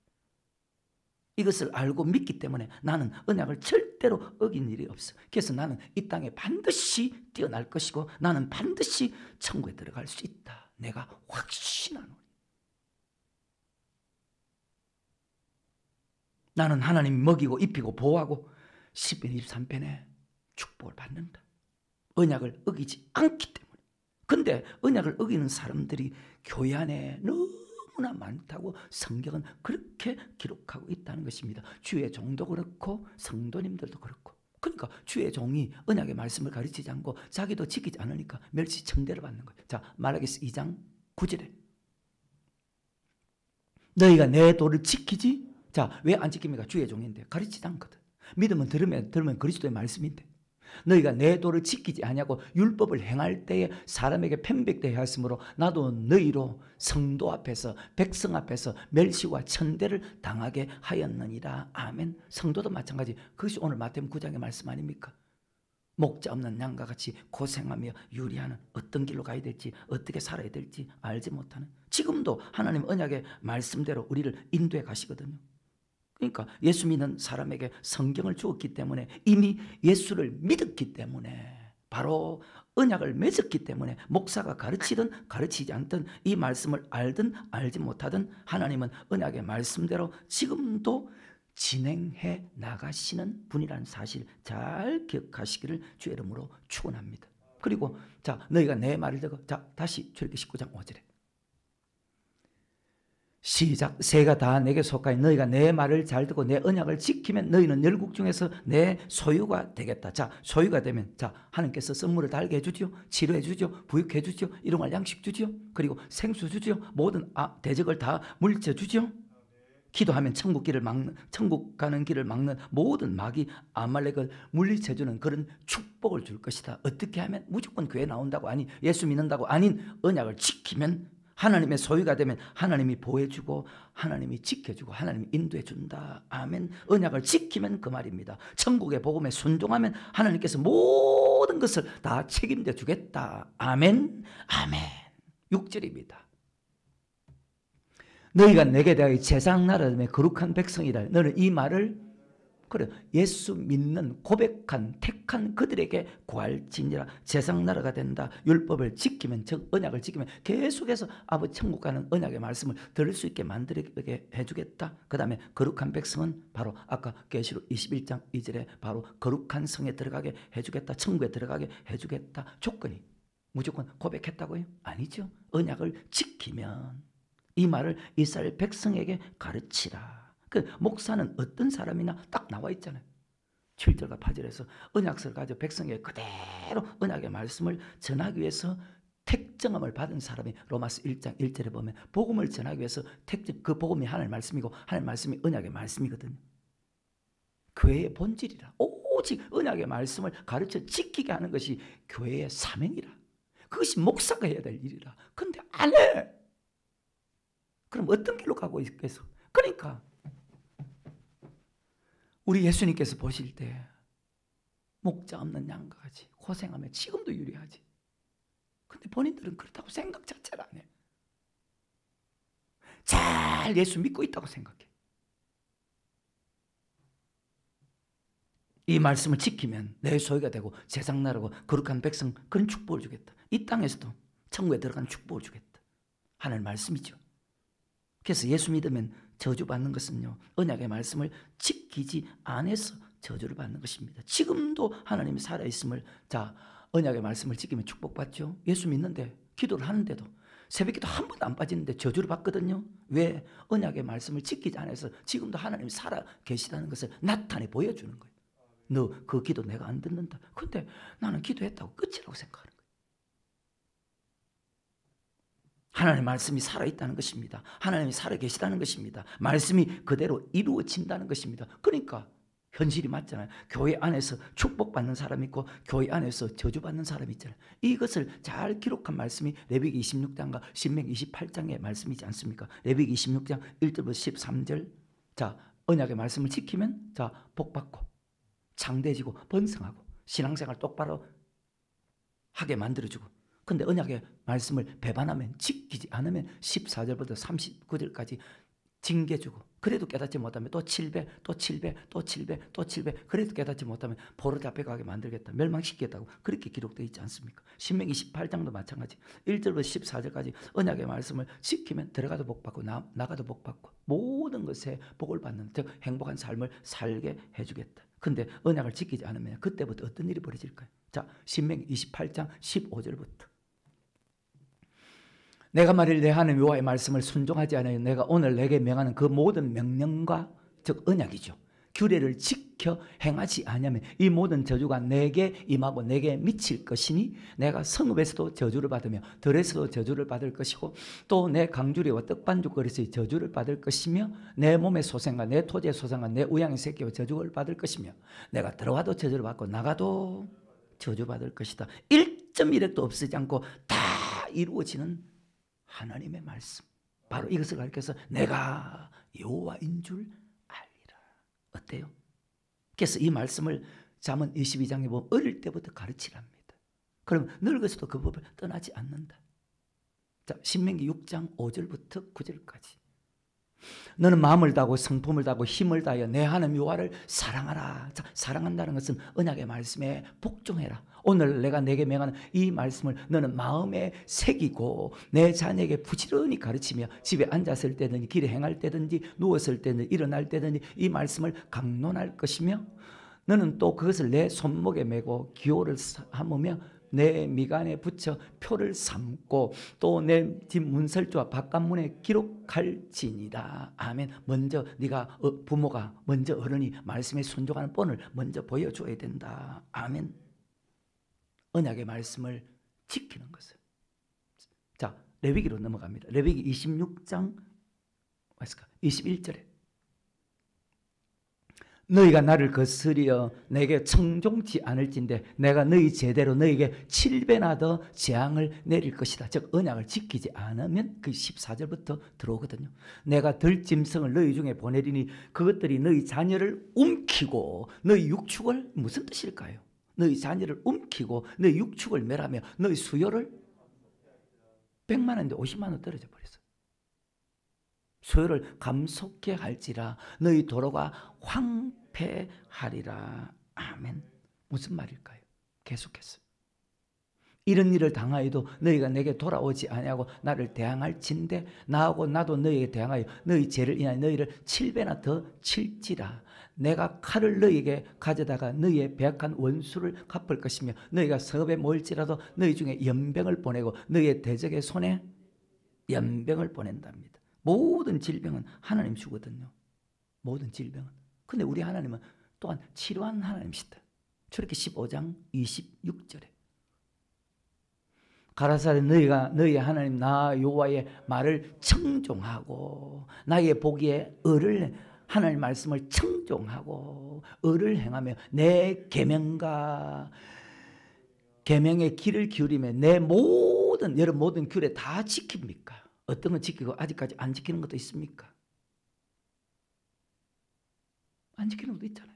이것을 알고 믿기 때문에 나는 언약을 절대로 어긴 일이 없어. 그래서 나는 이 땅에 반드시 뛰어날 것이고 나는 반드시 천국에 들어갈 수 있다. 내가 확신하노니. 나는 하나님이 먹이고 입히고 보호하고 10편 23편에 축복을 받는다. 언약을 어기지 않기 때문에. 근데 언약을 어기는 사람들이 교회 안에 너무나 많다고 성경은 그렇게 기록하고 있다는 것입니다. 주의 종도 그렇고 성도님들도 그렇고. 그러니까 주의 종이 언약의 말씀을 가르치지 않고 자기도 지키지 않으니까 멸시청대를 받는 거예요. 자, 말라기서 2장 9절에 너희가 내 도를 지키지? 자, 왜 안 지킵니까? 주의 종인데 가르치지 않거든. 믿으면 들으면 그리스도의 말씀인데 너희가 내 도를 지키지 아니하고 율법을 행할 때에 사람에게 편백되게 하였으므로 나도 너희로 성도 앞에서 백성 앞에서 멸시와 천대를 당하게 하였느니라. 아멘. 성도도 마찬가지. 그것이 오늘 마태복음 9장의 말씀 아닙니까? 목자 없는 양과 같이 고생하며 유리하는 어떤 길로 가야 될지 어떻게 살아야 될지 알지 못하는. 지금도 하나님 언약의 말씀대로 우리를 인도해 가시거든요. 그러니까 예수 믿는 사람에게 성경을 주었기 때문에 이미 예수를 믿었기 때문에 바로 언약을 맺었기 때문에 목사가 가르치든 가르치지 않든 이 말씀을 알든 알지 못하든 하나님은 언약의 말씀대로 지금도 진행해 나가시는 분이라는 사실 잘 기억하시기를 주의 이름으로 축원합니다. 그리고 자, 너희가 내 말을 듣고 자, 다시 출애굽기 19장 5절에 시작. 새가 다 내게 속하여 너희가 내 말을 잘 듣고 내 언약을 지키면 너희는 열국 중에서 내 소유가 되겠다. 자, 소유가 되면 자, 하나님께서 선물을 달게 해주죠. 치료해 주죠. 부육해 주죠. 일용할 양식 주죠. 그리고 생수 주죠. 모든 대적을 다 물리쳐 주죠. 기도하면 천국 가는 길을 막는 모든 마귀 아말렉을 물리쳐주는 그런 축복을 줄 것이다. 어떻게 하면? 무조건 교회 나온다고 아니 예수 믿는다고 아닌 언약을 지키면 하나님의 소유가 되면 하나님이 보호해주고 하나님이 지켜주고 하나님이 인도해준다. 아멘. 언약을 지키면 그 말입니다. 천국의 복음에 순종하면 하나님께서 모든 것을 다 책임져 주겠다. 아멘. 아멘. 6절입니다. 너희가 내게 대하여 제사장 나라됨에 거룩한 백성이라. 너는 이 말을 그래 예수 믿는 고백한 택한 그들에게 구할지니라. 제사장 나라가 된다. 율법을 지키면 즉 언약을 지키면 계속해서 아버지 천국 가는 언약의 말씀을 들을 수 있게 만들게 해주겠다. 그 다음에 거룩한 백성은 바로 아까 계시록 21장 2절에 바로 거룩한 성에 들어가게 해주겠다. 천국에 들어가게 해주겠다. 조건이 무조건 고백했다고요? 아니죠. 언약을 지키면 이 말을 이스라엘 백성에게 가르치라. 그 목사는 어떤 사람이나 딱 나와 있잖아요. 7절과 8절에서 언약서를 가지고 백성에게 그대로 언약의 말씀을 전하기 위해서 택정함을 받은 사람이 로마서 1장 1절에 보면 복음을 전하기 위해서 그 복음이 하나님의 말씀이고 하나님의 말씀이 언약의 말씀이거든요. 교회의 본질이라. 오직 언약의 말씀을 가르쳐 지키게 하는 것이 교회의 사명이라. 그것이 목사가 해야 될 일이라. 그런데 안 해. 그럼 어떤 길로 가고 있겠어? 그러니까 우리 예수님께서 보실 때 목자 없는 양과 같이 고생하며 지금도 유리하지. 근데 본인들은 그렇다고 생각 자체를 안 해. 잘 예수 믿고 있다고 생각해. 이 말씀을 지키면 내 소유가 되고 세상 나라고 거룩한 백성 그런 축복을 주겠다. 이 땅에서도 천국에 들어가는 축복을 주겠다. 하나님의 말씀이죠. 그래서 예수 믿으면 저주받는 것은요, 언약의 말씀을 지키지 않아서 저주를 받는 것입니다. 지금도 하나님이 살아있음을, 자, 언약의 말씀을 지키면 축복받죠. 예수 믿는데 기도를 하는데도 새벽기도 한 번도 안 빠지는데 저주를 받거든요. 왜? 언약의 말씀을 지키지 않아서 지금도 하나님이 살아 계시다는 것을 나타내 보여주는 거예요. 너 그 기도 내가 안 듣는다. 근데 나는 기도했다고 끝이라고 생각하는 거예요. 하나님의 말씀이 살아있다는 것입니다. 하나님이 살아계시다는 것입니다. 말씀이 그대로 이루어진다는 것입니다. 그러니까 현실이 맞잖아요. 교회 안에서 축복받는 사람이 있고 교회 안에서 저주받는 사람이 있잖아요. 이것을 잘 기록한 말씀이 레위기 26장과 신명기 28장의 말씀이지 않습니까? 레위기 26장 1절부터 13절. 자, 언약의 말씀을 지키면 자, 복받고 장대해지고 번성하고 신앙생활 똑바로 하게 만들어주고, 근데 언약의 말씀을 배반하면 지키지 않으면 14절부터 39절까지 징계주고, 그래도 깨닫지 못하면 또 7배, 또 7배, 또 7배, 또 7배, 그래도 깨닫지 못하면 포로 잡혀가게 만들겠다, 멸망시키겠다고 그렇게 기록되어 있지 않습니까? 신명기 28장도 마찬가지 1절부터 14절까지 언약의 말씀을 지키면 들어가도 복받고 나가도 복받고 모든 것에 복을 받는, 즉 행복한 삶을 살게 해주겠다. 근데 언약을 지키지 않으면 그때부터 어떤 일이 벌어질까요? 자, 신명기 28장 15절부터 내가 만일 내 하나님 여호와의 말씀을 순종하지 않으면 내가 오늘 내게 명하는 그 모든 명령과, 즉 언약이죠, 규례를 지켜 행하지 아니하면 이 모든 저주가 내게 임하고 내게 미칠 것이니 내가 성읍에서도 저주를 받으며 들에서도 저주를 받을 것이고 또 내 강주리와 떡반죽거리에서 저주를 받을 것이며 내 몸의 소생과 내 토지의 소생과 내 우양의 새끼와 저주를 받을 것이며 내가 들어와도 저주를 받고 나가도 저주받을 것이다. 1.1획도 없애지 않고 다 이루어지는 하나님의 말씀, 바로 이것을 가르쳐서 내가 여호와인 줄 알리라. 어때요? 그래서 이 말씀을 잠언 22장에 보면 어릴 때부터 가르치랍니다. 그럼 늙어서도 그 법을 떠나지 않는다. 자, 신명기 6장 5절부터 9절까지 너는 마음을 다하고 성품을 다하고 힘을 다하여 내 하나님 여호와를 사랑하라. 자, 사랑한다는 것은 언약의 말씀에 복종해라. 오늘 내가 내게 명하는 이 말씀을 너는 마음에 새기고 내 자녀에게 부지런히 가르치며 집에 앉았을 때든지 길에 행할 때든지 누웠을 때든지 일어날 때든지 이 말씀을 강론할 것이며 너는 또 그것을 내 손목에 메고 기호를 삼으며 내 미간에 붙여 표를 삼고 또 내 집 문설주와 바깥문에 기록할지니라. 아멘. 먼저 네가 부모가 먼저 어른이 말씀에 순종하는 본을 먼저 보여줘야 된다. 아멘. 언약의 말씀을 지키는 것을. 자, 레위기로 넘어갑니다. 레위기 26장 21절에 너희가 나를 거스리어 내게 청종치 않을진대 내가 너희 제대로 너희에게 7배나 더 재앙을 내릴 것이다. 즉 언약을 지키지 않으면 그 14절부터 들어오거든요. 내가 들짐승을 너희 중에 보내리니 그것들이 너희 자녀를 움키고 너희 육축을, 무슨 뜻일까요? 너희 자녀를 움키고 너희 육축을 멸하며 너희 수요를 100만 원인데 50만 원 떨어져 버렸어. 소요를 감속케 할지라 너희 도로가 황폐하리라. 아멘. 무슨 말일까요? 계속해서 이런 일을 당하여도 너희가 내게 돌아오지 아니하고 나를 대항할진대 나하고 나도 너희에게 대항하여 너희 죄를 인하여 너희를 7배나 더 칠지라. 내가 칼을 너희에게 가져다가 너희의 배약한 원수를 갚을 것이며 너희가 성읍에 모일지라도 너희 중에 연병을 보내고 너희의 대적의 손에 연병을 보낸답니다. 모든 질병은 하나님 주거든요. 모든 질병은. 근데 우리 하나님은 또한 치료하는 하나님이시다. 출애굽기 15장 26절에 가라사대 너희가 너희 하나님 나 여호와의 말을 청종하고 나의 보기에 의를 하나님 말씀을 청종하고 의를 행하며 내 계명과 계명의 길을 기울이며 내 모든 여러분 모든 규례 다 지킵니까? 어떤 건 지키고 아직까지 안 지키는 것도 있습니까? 안 지키는 것도 있잖아요.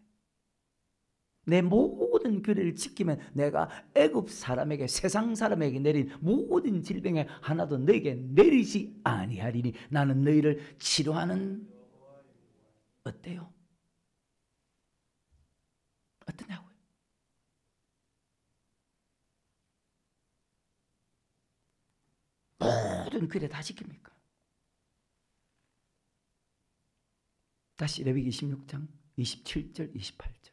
내 모든 규례를 지키면 내가 애굽 사람에게 세상 사람에게 내린 모든 질병에 하나도 너에게 내리지 아니하리니 나는 너희를 치료하는 어때요? 어떠냐고요? 모든 규례 다 지킵니까? 다시 레위기 26장 27절 28절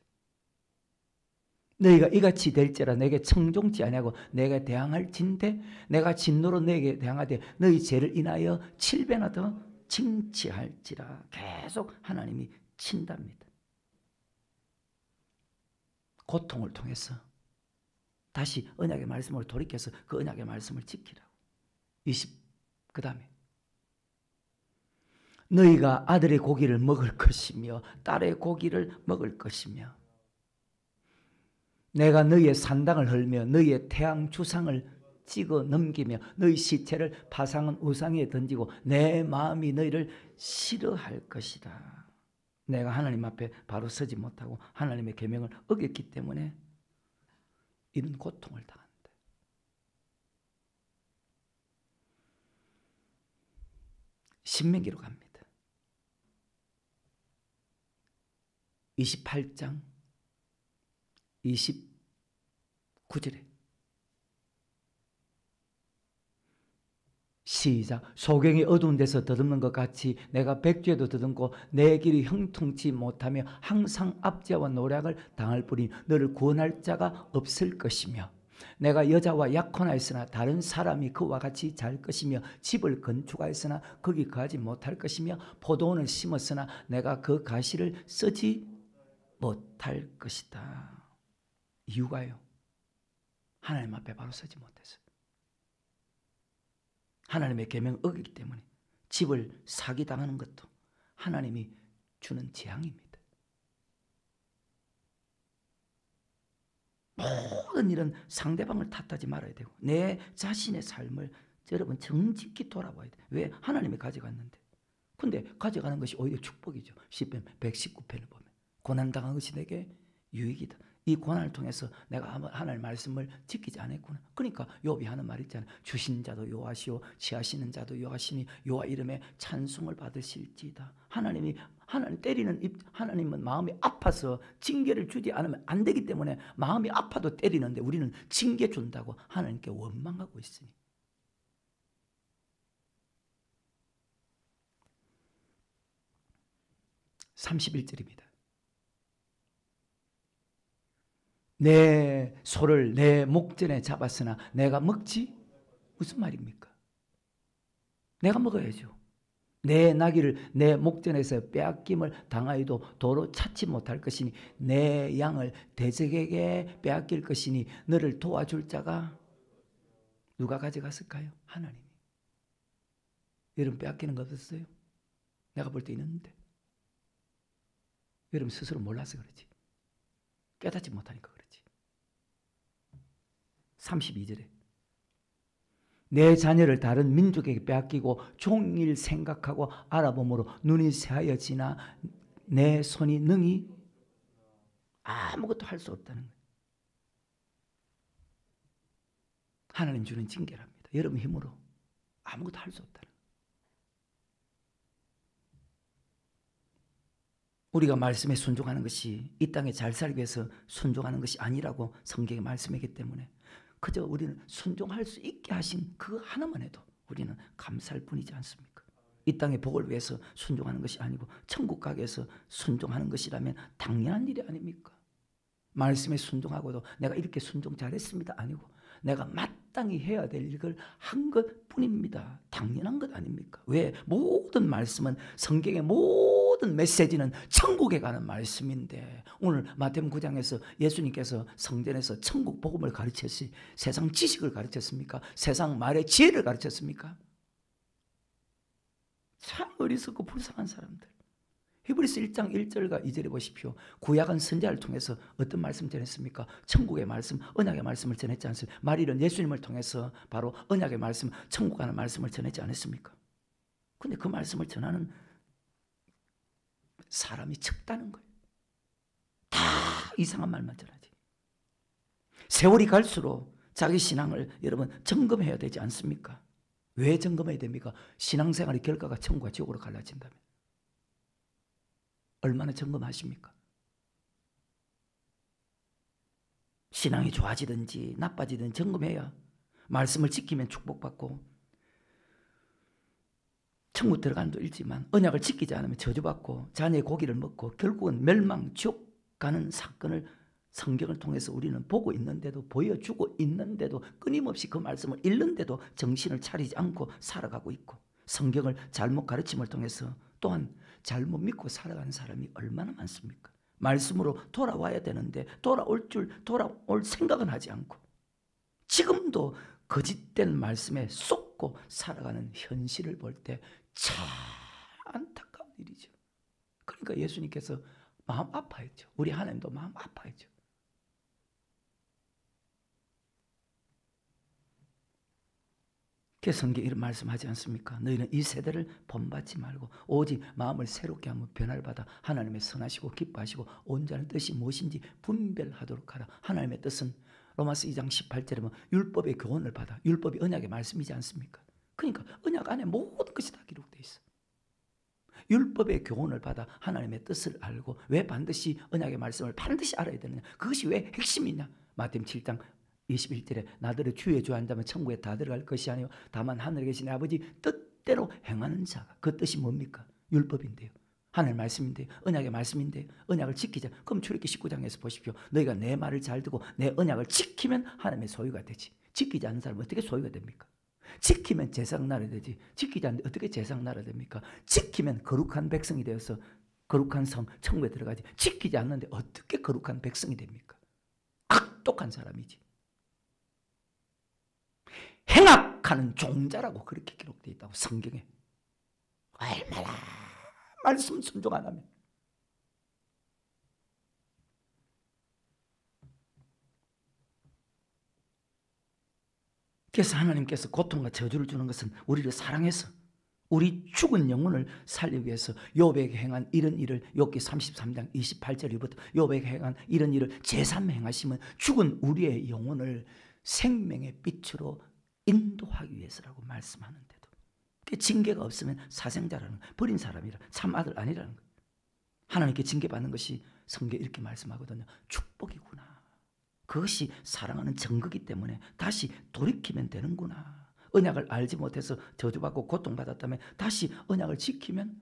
너희가 이같이 될지라 내게 청종치 아니하고 내가 대항할 진대 내가 진노로 너에게 대항하되 너희 죄를 인하여 7배나 더 징치할지라. 계속 하나님이 친답니다. 고통을 통해서 다시 언약의 말씀을 돌이켜서 그 언약의 말씀을 지키라고. 그 다음에 너희가 아들의 고기를 먹을 것이며 딸의 고기를 먹을 것이며 내가 너희의 산당을 헐며 너희의 태양 주상을 찍어 넘기며 너희 시체를 파상한 우상 위에 던지고 내 마음이 너희를 싫어할 것이다. 내가 하나님 앞에 바로 서지 못하고 하나님의 계명을 어겼기 때문에 이런 고통을 당한다. 신명기로 갑니다. 28장 29절에 시작. 소경이 어두운 데서 더듬는 것 같이 내가 백주에도 더듬고 내 길이 형통치 못하며 항상 압제와 노략을 당할 뿐이니 너를 구원할 자가 없을 것이며 내가 여자와 약혼하였으나 다른 사람이 그와 같이 잘 것이며 집을 건축하였으나 거기 거하지 못할 것이며 포도원을 심었으나 내가 그 가시를 쓰지 못할 것이다. 이유가요. 하나님 앞에 바로 서지 못했어요. 하나님의 계명을 어기기 때문에 집을 사기당하는 것도 하나님이 주는 재앙입니다. 모든 일은 상대방을 탓하지 말아야 되고 내 자신의 삶을 여러분 정직히 돌아봐야 돼요. 왜? 하나님이 가져갔는데. 근데 가져가는 것이 오히려 축복이죠. 시편 119편을 보면 고난당한 것이 내게 유익이다. 이 고난을 통해서 내가 하나님의 말씀을 지키지 않았구나. 그러니까 욥이 하는 말 있잖아요. 주신 자도 여호와시오 취하시는 자도 여호와시니 여호와 이름에 찬송을 받으실지다. 하나님 때리는 하나님은 마음이 아파서 징계를 주지 않으면 안 되기 때문에 마음이 아파도 때리는데 우리는 징계 준다고 하나님께 원망하고 있으니. (31절입니다) 내 소를 내 목전에 잡았으나 내가 먹지? 무슨 말입니까? 내가 먹어야죠. 내 나귀를 내 목전에서 빼앗김을 당하여도 도로 찾지 못할 것이니 내 양을 대적에게 빼앗길 것이니 너를 도와줄 자가 누가 가져갔을까요? 하나님이. 여러분 빼앗기는 거 없었어요? 내가 볼 때 있는데. 여러분 스스로 몰라서 그렇지. 깨닫지 못하니까 그렇지. 32절에 내 자녀를 다른 민족에게 빼앗기고 종일 생각하고 알아봄으로 눈이 새하여지나 내 손이 능히 아무것도 할 수 없다는 거예요. 하나님 주는 징계랍니다. 여러분 힘으로 아무것도 할 수 없다는 거예요. 우리가 말씀에 순종하는 것이 이 땅에 잘 살기 위해서 순종하는 것이 아니라고 성경에 말씀하기 때문에 그저 우리는 순종할 수 있게 하신 그 하나만 해도 우리는 감사할 뿐이지 않습니까? 이 땅의 복을 위해서 순종하는 것이 아니고 천국 가기 위해서 순종하는 것이라면 당연한 일이 아닙니까? 말씀에 순종하고도 내가 이렇게 순종 잘했습니다 아니고 내가 마땅히 해야 될 일을 한 것뿐입니다. 당연한 것 아닙니까? 왜? 모든 말씀은, 성경의 모든 메시지는 천국에 가는 말씀인데, 오늘 마태복음 9장에서 예수님께서 성전에서 천국 복음을 가르쳤지 세상 지식을 가르쳤습니까? 세상 말의 지혜를 가르쳤습니까? 참 어리석고 불쌍한 사람들. 히브리서 1장 1절과 2절에 보십시오. 구약은 선지자를 통해서 어떤 말씀 전했습니까? 천국의 말씀, 언약의 말씀을 전했지 않습니까? 말일은 예수님을 통해서 바로 언약의 말씀, 천국 가는 말씀을 전했지 않았습니까? 근데 그 말씀을 전하는 사람이 적다는 거예요. 다 이상한 말만 전하지. 세월이 갈수록 자기 신앙을 여러분 점검해야 되지 않습니까? 왜 점검해야 됩니까? 신앙생활의 결과가 천국과 지옥으로 갈라진다면. 얼마나 점검하십니까? 신앙이 좋아지든지 나빠지든지 점검해야 말씀을 지키면 축복받고 천국 들어가는 도 일지만 언약을 지키지 않으면 저주받고 자녀의 고기를 먹고 결국은 멸망, 지옥 가는 사건을 성경을 통해서 우리는 보고 있는데도, 보여주고 있는데도, 끊임없이 그 말씀을 읽는데도 정신을 차리지 않고 살아가고 있고, 성경을 잘못 가르침을 통해서 또한 잘못 믿고 살아가는 사람이 얼마나 많습니까? 말씀으로 돌아와야 되는데 돌아올 생각은 하지 않고 지금도 거짓된 말씀에 쏟고 살아가는 현실을 볼 때 참 안타까운 일이죠. 그러니까 예수님께서 마음 아파했죠. 우리 하나님도 마음 아파했죠. 그래서 성경에 이런 말씀하지 않습니까? 너희는 이 세대를 본받지 말고 오직 마음을 새롭게 하면 변화를 받아 하나님의 선하시고 기뻐하시고 온전한 뜻이 무엇인지 분별하도록 하라. 하나님의 뜻은 로마서 2장 18절에 보면 율법의 교훈을 받아. 율법이 언약의 말씀이지 않습니까? 그러니까 언약 안에 모든 것이 다 기록되어 있어. 율법의 교훈을 받아 하나님의 뜻을 알고 왜 반드시 언약의 말씀을 반드시 알아야 되느냐? 그것이 왜 핵심이냐? 마태복음 7장 21절에 나더러 주의 주 한다면 천국에 다 들어갈 것이 아니요 다만 하늘에 계신 아버지 뜻대로 행하는 자가. 그 뜻이 뭡니까? 율법인데요. 하늘 말씀인데요. 언약의 말씀인데요. 언약을 지키자. 그럼 출애굽기 19장에서 보십시오. 너희가 내 말을 잘 듣고 내 언약을 지키면 하나님의 소유가 되지. 지키지 않는 사람은 어떻게 소유가 됩니까? 지키면 제사장 나라야 되지. 지키지 않는데 어떻게 제사장 나라가 됩니까? 지키면 거룩한 백성이 되어서 거룩한 성 천국에 들어가지. 지키지 않는데 어떻게 거룩한 백성이 됩니까? 악독한 사람이지. 행악하는 종자라고 그렇게 기록되어 있다고 성경에. 얼마나 말씀 순종 안 하면. 그래서 하나님께서 고통과 저주를 주는 것은 우리를 사랑해서 우리 죽은 영혼을 살리기 위해서 욥에게 행한 이런 일을 욥기 33장 28절부터 욥에게 행한 이런 일을 제3 행하시면 죽은 우리의 영혼을 생명의 빛으로 인도하기 위해서라고 말씀하는데도 징계가 없으면 사생자라는 거예요. 버린 사람이라 참 아들 아니라는 거예요. 하나님께 징계받는 것이 성경에 이렇게 말씀하거든요. 축복이구나. 그것이 사랑하는 증거이기 때문에 다시 돌이키면 되는구나. 언약을 알지 못해서 저주받고 고통받았다면 다시 언약을 지키면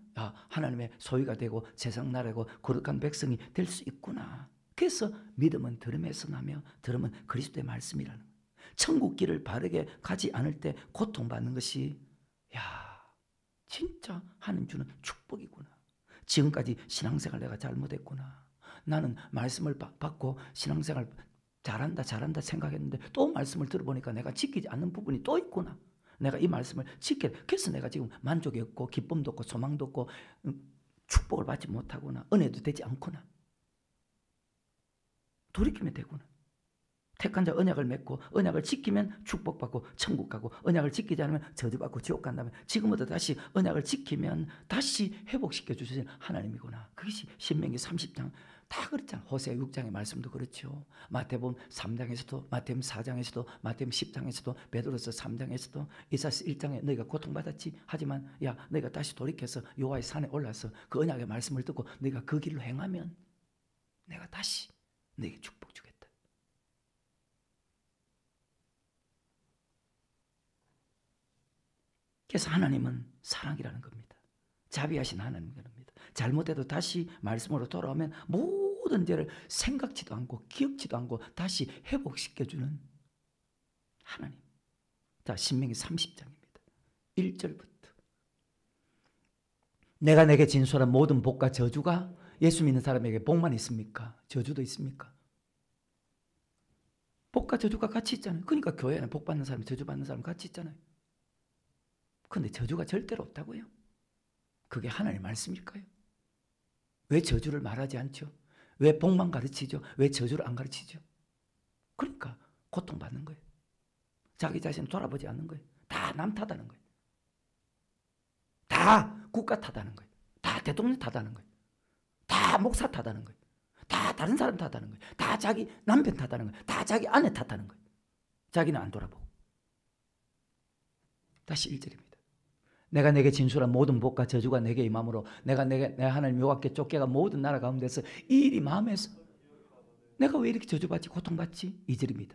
하나님의 소유가 되고 세상 나라고 거룩한 백성이 될 수 있구나. 그래서 믿음은 들음에서 나며 들음은 그리스도의 말씀이라는 거예요. 천국 길을 바르게 가지 않을 때 고통받는 것이 진짜 하나님 주는 축복이구나. 지금까지 신앙생활 내가 잘못했구나. 나는 말씀을 받고 신앙생활 잘한다 생각했는데 또 말씀을 들어보니까 내가 지키지 않는 부분이 또 있구나. 내가 이 말씀을 지켜야 돼. 그래서 내가 지금 만족이 없고 기쁨도 없고 소망도 없고 축복을 받지 못하구나. 은혜도 되지 않구나. 돌이키면 되구나. 택한 자 언약을 맺고 언약을 지키면 축복받고 천국 가고 언약을 지키지 않으면 저주받고 지옥 간다면 지금부터 다시 언약을 지키면 다시 회복시켜 주시는 하나님이구나. 그것이 신명기 30장 다 그렇잖아. 호세아 6장의 말씀도 그렇죠. 마태복음 3장에서도 마태복음 4장에서도 마태복음 10장에서도 베드로서 3장에서도 이사야서 1장에 너희가 고통받았지. 하지만 너희가 다시 돌이켜서 여호와의 산에 올라서 그 언약의 말씀을 듣고 너희가 그 길로 행하면 내가 다시 너희에게 축복 주겠다. 그래서 하나님은 사랑이라는 겁니다. 자비하신 하나님입니다. 잘못해도 다시 말씀으로 돌아오면 모든 죄를 생각지도 않고 기억지도 않고 다시 회복시켜주는 하나님. 자, 신명기 30장입니다. 1절부터. 내가 내게 진술한 모든 복과 저주가 예수 믿는 사람에게 복만 있습니까? 저주도 있습니까? 복과 저주가 같이 있잖아요. 그러니까 교회 안에 복 받는 사람, 저주 받는 사람 같이 있잖아요. 그런데 저주가 절대로 없다고요? 그게 하나님의 말씀일까요? 왜 저주를 말하지 않죠? 왜 복만 가르치죠? 왜 저주를 안 가르치죠? 그러니까 고통받는 거예요. 자기 자신을 돌아보지 않는 거예요. 다 남 탓하는 거예요. 다 국가 탓하는 거예요. 다 대통령 탓하는 거예요. 다 목사 탓하는 거예요. 다 다른 사람 탓하는 거예요. 다 자기 남편 탓하는 거예요. 다 자기 아내 탓하는 거예요. 자기는 안 돌아보고. 다시 1절입니다. 내가 내게 진술한 모든 복과 저주가 내게 임함으로 내가 내 하나님 여호와께 쫓겨가 모든 나라 가운데서 이 일이 마음에서 내가 왜 이렇게 저주받지 고통받지? 2절입니다.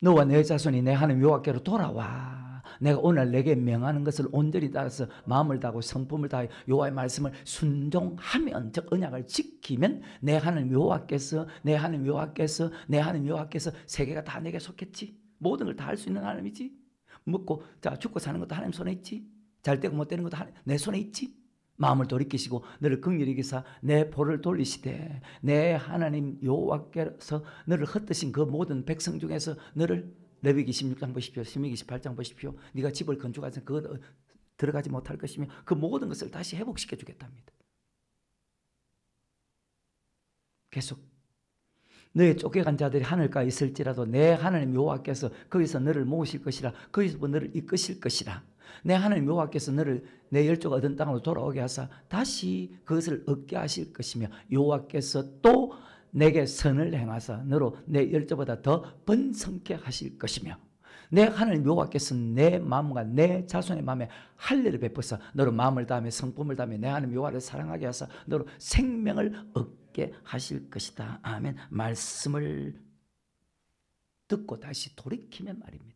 너와 내 자손이 내 하나님 여호와께로 돌아와. 내가 오늘 내게 명하는 것을 온전히 따라서 마음을 다하고 성품을 다하여 여호와의 말씀을 순종하면, 즉 언약을 지키면 내 하나님 여호와께서 세계가 다 내게 속했지. 모든 걸 다 할 수 있는 하나님이지. 먹고 죽고 사는 것도 하나님 손에 있지. 잘 되고 못 되는 것도 내 손에 있지. 마음을 돌이키시고 너를 긍휼히 여기사 내 볼을 돌리시되 내 하나님 여호와께서 너를 흩으신 그 모든 백성 중에서 너를 레위기 16장 보십시오. 신명기 18장 보십시오. 네가 집을 건축하서 그거 들어가지 못할 것이며 그 모든 것을 다시 회복시켜 주겠답니다. 계속 너의 쫓겨간 자들이 하늘가에 있을지라도 내 하나님 여호와께서 거기서 너를 모으실 것이라. 거기서 너를 이끄실 것이라. 내 하나님 여호와께서 너를 내 열조가 얻은 땅으로 돌아오게 하사 다시 그것을 얻게 하실 것이며 여호와께서 또 내게 선을 행하사 너로 내 열조보다 더 번성케 하실 것이며 내 하나님 여호와께서 내 마음과 내 자손의 마음에 할례를 베푸사 너로 마음을 다하며 성품을 다하며 내 하나님 여호와를 사랑하게 하사 너로 생명을 얻게 하실 것이다. 아멘. 말씀을 듣고 다시 돌이키면 말입니다.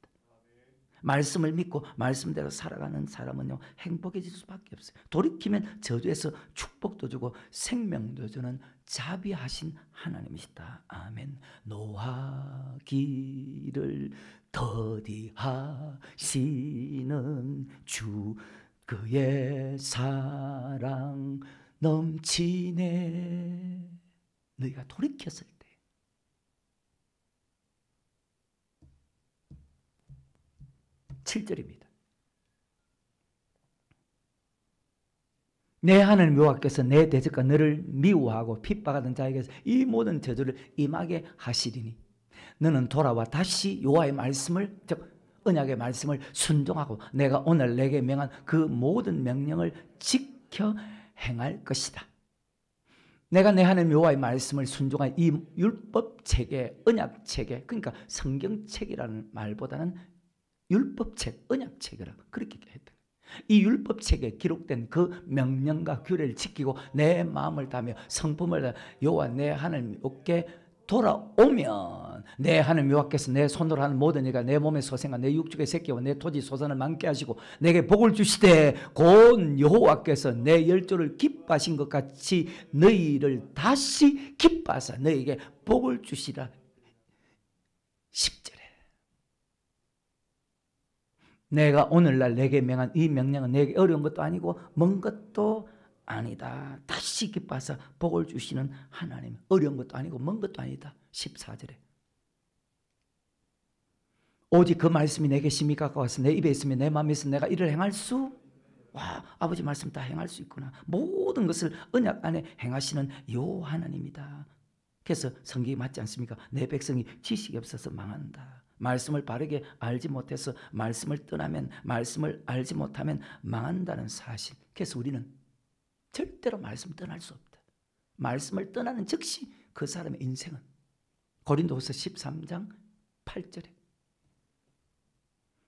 말씀을 믿고 말씀대로 살아가는 사람은요 행복해질 수밖에 없어요. 돌이키면 저주에서 축복도 주고 생명도 주는 자비하신 하나님이시다. 아멘. 노하기를 더디하시는 주 그의 사랑 넘치네. 너희가 돌이켰을 때 7절입니다. 내 하나님 여호와께서 내 대적과 너를 미워하고 핍박하던 자에게서 이 모든 저주를 임하게 하시리니 너는 돌아와 다시 여호와의 말씀을, 즉 언약의 말씀을 순종하고 내가 오늘 내게 명한 그 모든 명령을 지켜 행할 것이다. 내가 내 하나님 여호와의 말씀을 순종한 이 율법책의 언약책에, 그러니까 성경책이라는 말보다는 율법책, 언약책이라고 그렇게 했다. 이 율법책에 기록된 그 명령과 규례를 지키고 내 마음을 다하며 성품을 다하며 여호와 내 하나님께 돌아오면 내 하나님 여호와께서 내 손으로 하는 모든 일과 내 몸의 소생과 내 육축의 새끼와 내 토지 소산을 많게 하시고 내게 복을 주시되 곧 여호와께서 내 열조를 기뻐하신 것 같이 너희를 다시 기뻐하사 너희에게 복을 주시라. 10절에 내가 오늘날 내게 명한 이 명령은 내게 어려운 것도 아니고 먼 것도 아니다. 다시 기뻐하사 복을 주시는 하나님. 어려운 것도 아니고 먼 것도 아니다. 14절에 오직 그 말씀이 내게 심히 가까워서 내 입에 있으면 내 마음에 있으면 내가 이를 행할 수. 와, 아버지 말씀 다 행할 수 있구나. 모든 것을 언약 안에 행하시는 요 하나님이다. 그래서 성경이 맞지 않습니까? 내 백성이 지식이 없어서 망한다. 말씀을 바르게 알지 못해서 말씀을 떠나면, 말씀을 알지 못하면 망한다는 사실. 그래서 우리는 절대로 말씀 떠날 수 없다. 말씀을 떠나는 즉시 그 사람의 인생은 고린도후서 13장 8절에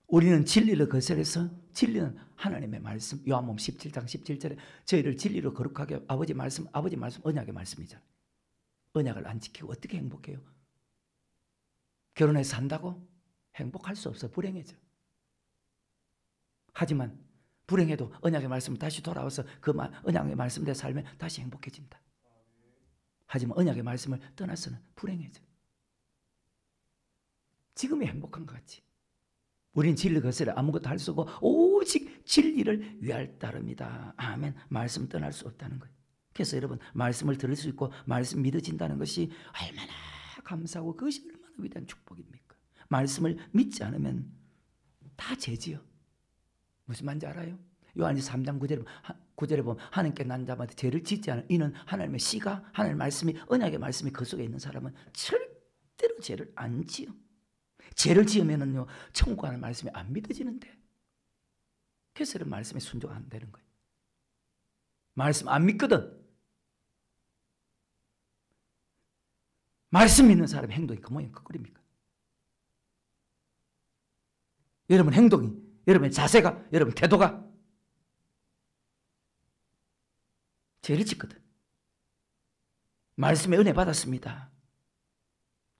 우리는 진리를 거스려서 진리는 하나님의 말씀. 요한복음 17장 17절에 저희를 진리로 거룩하게 아버지 말씀 언약의 말씀이잖아요. 언약을 안 지키고 어떻게 행복해요? 결혼해서 산다고 행복할 수 없어. 불행해져. 하지만 불행해도 언약의 말씀을 다시 돌아와서 그 언약의 말씀대로 살면 다시 행복해진다. 하지만 언약의 말씀을 떠나서는 불행해져. 지금이 행복한 것 같지. 우린 진리 것을 아무것도 할 수 없고 오직 진리를 위할 따릅니다. 아멘. 말씀 떠날 수 없다는 거예요. 그래서 여러분 말씀을 들을 수 있고 말씀 믿어진다는 것이 얼마나 감사하고 그것이 얼마나 위대한 축복입니까? 말씀을 믿지 않으면 다 죄지요. 무슨 말인지 알아요? 요한일서 3장 9절에 보면 하나님께 난 자마다 죄를 짓지 않은 이는 하나님의 씨가 하나님의 말씀이 언약의 말씀이 그 속에 있는 사람은 절대로 죄를 안 지어. 죄를 지으면은요 천국 가는 말씀이 안 믿어지는데 그래서 이런 말씀에 순종 안 되는 거예요. 말씀 안 믿거든. 말씀 믿는 사람의 행동이 그 모양 그 꼴입니까? 여러분 행동이, 여러분의 자세가, 여러분 태도가 죄를 짓거든. 말씀에 은혜 받았습니다.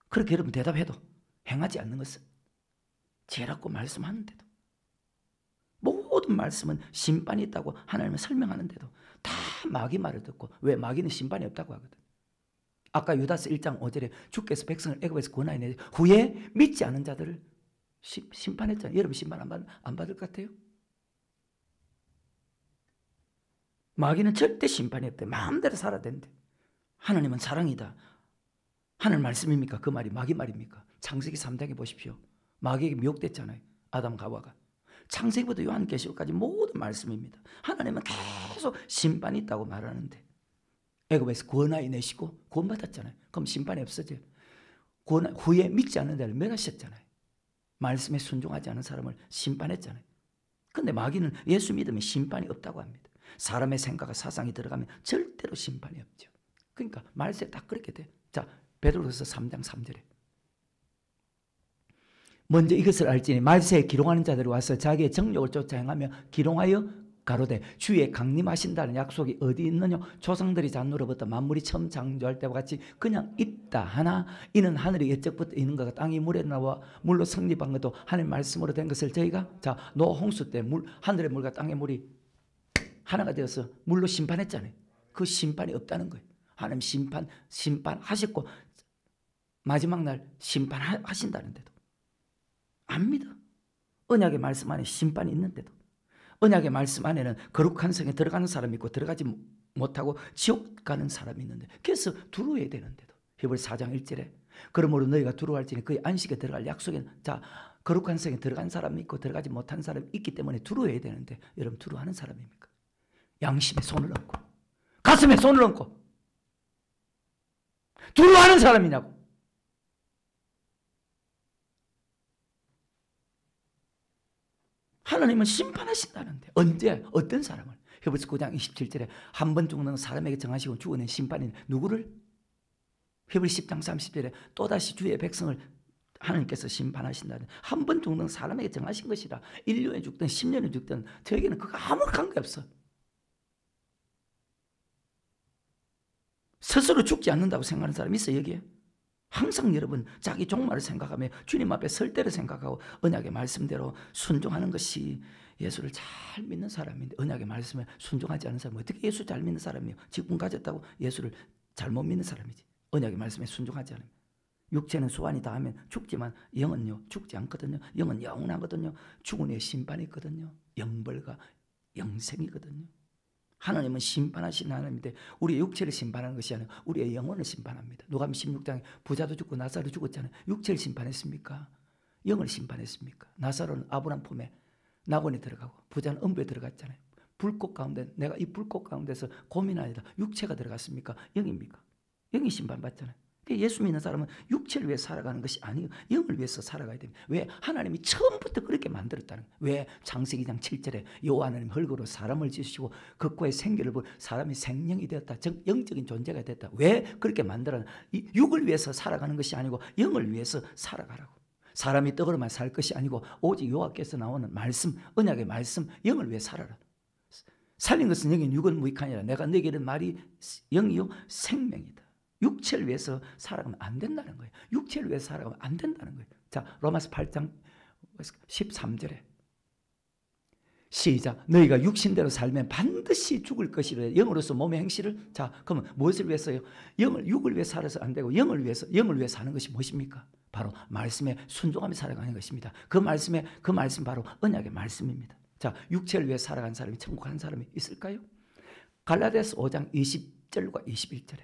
그렇게 여러분 대답해도 행하지 않는 것은 죄라고 말씀하는데도 모든 말씀은 심판이 있다고 하나님은 설명하는데도 다 마귀 말을 듣고 왜 마귀는 심판이 없다고 하거든. 아까 유다서 1장 5절에 주께서 백성을 애굽에서 구원하여 내시 후에 믿지 않은 자들을 심판했잖아요. 여러분 심판 안 받을 것 같아요? 마귀는 절대 심판이 없대. 마음대로 살아야 된대. 하나님은 사랑이다. 하나님 말씀입니까? 그 말이 마귀 말입니까? 창세기 3장에 보십시오. 마귀에게 미혹됐잖아요. 아담 가와가. 창세기부터 요한계시록까지 모든 말씀입니다. 하나님은 계속 심판이 있다고 말하는데 애굽에서 구원하여 내시고 구원받았잖아요. 그럼 심판이 없어져요. 구원 후에 믿지 않는 자를 멸하셨잖아요. 말씀에 순종하지 않은 사람을 심판했잖아요. 그런데 마귀는 예수 믿으면 심판이 없다고 합니다. 사람의 생각과 사상이 들어가면 절대로 심판이 없죠. 그러니까 말세 딱 그렇게 돼. 자, 베드로서 3장 3절에 먼저 이것을 알지니 말세에 기롱하는 자들이 와서 자기의 정욕을 쫓아 행하며 기롱하여 가로되 주의 강림하신다는 약속이 어디 있느냐? 조상들이 잔누로부터 만물이 처음 창조할 때와 같이 그냥 있다 하나 이는 하늘이 옛적부터 있는 것과 땅이 물에 나와 물로 성립한 것도 하나님 말씀으로 된 것을 저희가 자 노아 홍수 때 하늘의 물과 땅의 물이 하나가 되어서 물로 심판했잖아요. 그 심판이 없다는 거예요. 하나님 심판하셨고 마지막 날 심판하신다는데도 안 믿어. 언약의 말씀 안에 심판이 있는데도 언약의 말씀 안에는 거룩한 성에 들어가는 사람이 있고 들어가지 못하고 지옥 가는 사람이 있는데 그래서 두려워야 되는데도 히브리서 4장 1절에 그러므로 너희가 두려워할지니 그의 안식에 들어갈 약속에 자 거룩한 성에 들어간 사람이 있고 들어가지 못한 사람이 있기 때문에 두려워야 되는데 여러분 두려워하는 사람입니까? 양심에 손을 얹고 가슴에 손을 얹고 두려워하는 사람이냐고. 하나님은 심판하신다는데 언제 어떤 사람을 히브리서 9장 27절에 한 번 죽는 사람에게 정하시고 죽어낸 심판인 누구를 히브리서 10장 30절에 또다시 주의 백성을 하나님께서 심판하신다는 한 번 죽는 사람에게 정하신 것이라 1년에 죽든 10년에 죽든 저에게는 그거 아무 관계없어. 스스로 죽지 않는다고 생각하는 사람이 있어요 여기에? 항상 여러분 자기 종말을 생각하며 주님 앞에 설 때를 생각하고 언약의 말씀대로 순종하는 것이 예수를 잘 믿는 사람인데 언약의 말씀에 순종하지 않는 사람은 어떻게 예수 잘 믿는 사람이요? 직분 가졌다고 예수를 잘못 믿는 사람이지. 언약의 말씀에 순종하지 않으면 육체는 소환이 닿으면 죽지만 영은요 죽지 않거든요. 영은 영원하거든요. 죽은 후에 심판이 있거든요. 영벌과 영생이거든요. 하나님은 심판하신 하나님인데 우리의 육체를 심판하는 것이 아니라 우리의 영혼을 심판합니다. 누가복음 16장에 부자도 죽고 나사로 죽었잖아요. 육체를 심판했습니까? 영을 심판했습니까? 나사로는 아브람 품에 낙원에 들어가고 부자는 음부에 들어갔잖아요. 불꽃 가운데 내가 이 불꽃 가운데서 고민하다 육체가 들어갔습니까? 영입니까? 영이 심판받잖아요. 예수 믿는 사람은 육체를 위해 살아가는 것이 아니에요. 영을 위해서 살아가야 됩니다. 왜? 하나님이 처음부터 그렇게 만들었다는 거예요. 왜? 창세기 2장 7절에 여호와 하나님 흙으로 사람을 지으시고 그 코에 생기를 부어 사람이 생명이 되었다. 즉 영적인 존재가 됐다. 왜 그렇게 만들었나? 육을 위해서 살아가는 것이 아니고 영을 위해서 살아가라고. 사람이 떡으로만 살 것이 아니고 오직 여호와께서 나오는 말씀, 언약의 말씀, 영을 위해 살아라. 살린 것은 영인 육은 무익하니라. 내가 너에게 이른 말이 영이요 생명이다. 육체를 위해서 살아가면 안 된다는 거예요. 육체를 위해서 살아가면 안 된다는 거예요. 자, 로마서 8장 13절에 시작. 너희가 육신대로 살면 반드시 죽을 것이라. 영으로서 몸의 행실을. 자, 그러면 무엇을 위해서요? 육을 위해 살아서 안 되고 영을 위해서 사는 것이 무엇입니까? 바로 말씀에 순종하며 살아가는 것입니다. 그 말씀 바로 언약의 말씀입니다. 자, 육체를 위해 살아간 사람이 천국 간 사람이 있을까요? 갈라디아서 5장 20절과 21절에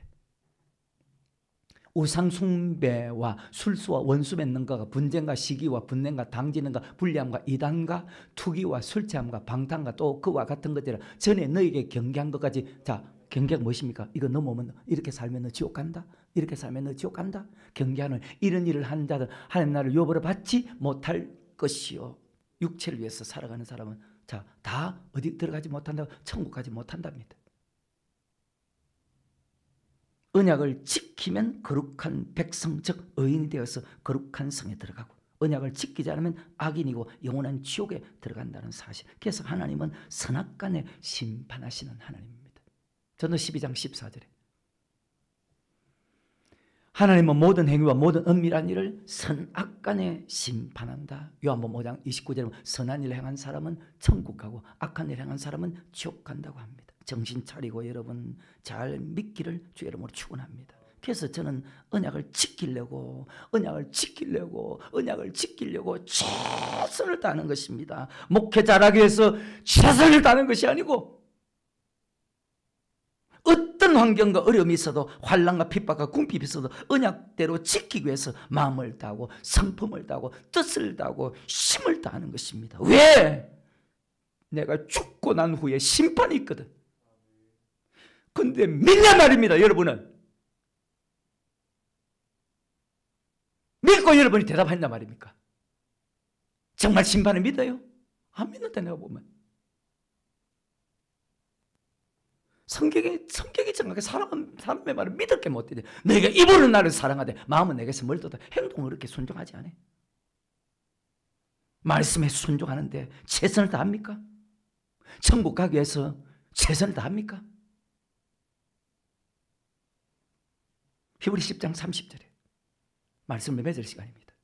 우상 숭배와 술수와 원수 맺는 것과 분쟁과 시기와 분냄과 당지는가 불리함과 이단과 투기와 술 취함과 방탕과 또 그와 같은 것들이라 전에 너에게 경계한 것까지. 자, 경계가 무엇입니까? 이거 넘어오면 이렇게 살면 너 지옥 간다. 이렇게 살면 너 지옥 간다. 경계하는 이런 일을 하는 자들 하나님 나라를 유업으로 받지 못할 것이요. 육체를 위해서 살아가는 사람은 자, 다 어디 들어가지 못한다. 천국 가지 못한답니다. 언약을 지키면 거룩한 백성 즉 의인이 되어서 거룩한 성에 들어가고 언약을 지키지 않으면 악인이고 영원한 지옥에 들어간다는 사실. 그래서 하나님은 선악간에 심판하시는 하나님입니다. 전도 12장 14절에 하나님은 모든 행위와 모든 은밀한 일을 선악간에 심판한다. 요한복음 5장 29절에 선한 일을 행한 사람은 천국 가고 악한 일을 행한 사람은 지옥 간다고 합니다. 정신 차리고 여러분 잘 믿기를 주 이름으로 축원합니다. 그래서 저는 언약을 지키려고 최선을 다하는 것입니다. 목회 잘하기 위해서 최선을 다하는 것이 아니고 어떤 환경과 어려움이 있어도 환난과 핍박과 궁핍이 있어도 언약대로 지키기 위해서 마음을 다하고 성품을 다하고 뜻을 다하고 힘을 다하는 것입니다. 왜? 내가 죽고 난 후에 심판이 있거든. 근데 믿냐 말입니다. 여러분은 믿고 여러분이 대답했냐 말입니까? 정말 심판을 믿어요? 안 믿는다. 내가 보면 성격이 정확하게 사람의 말을 믿을 게 못돼. 너희가 입으로 나를 사랑하되 마음은 내게서 멀도다. 행동을 그렇게 순종하지 않아요. 말씀에 순종하는데 최선을 다합니까? 천국 가기 위해서 최선을 다합니까? 히브리 10장 30절에 말씀을 맺을 시간입니다.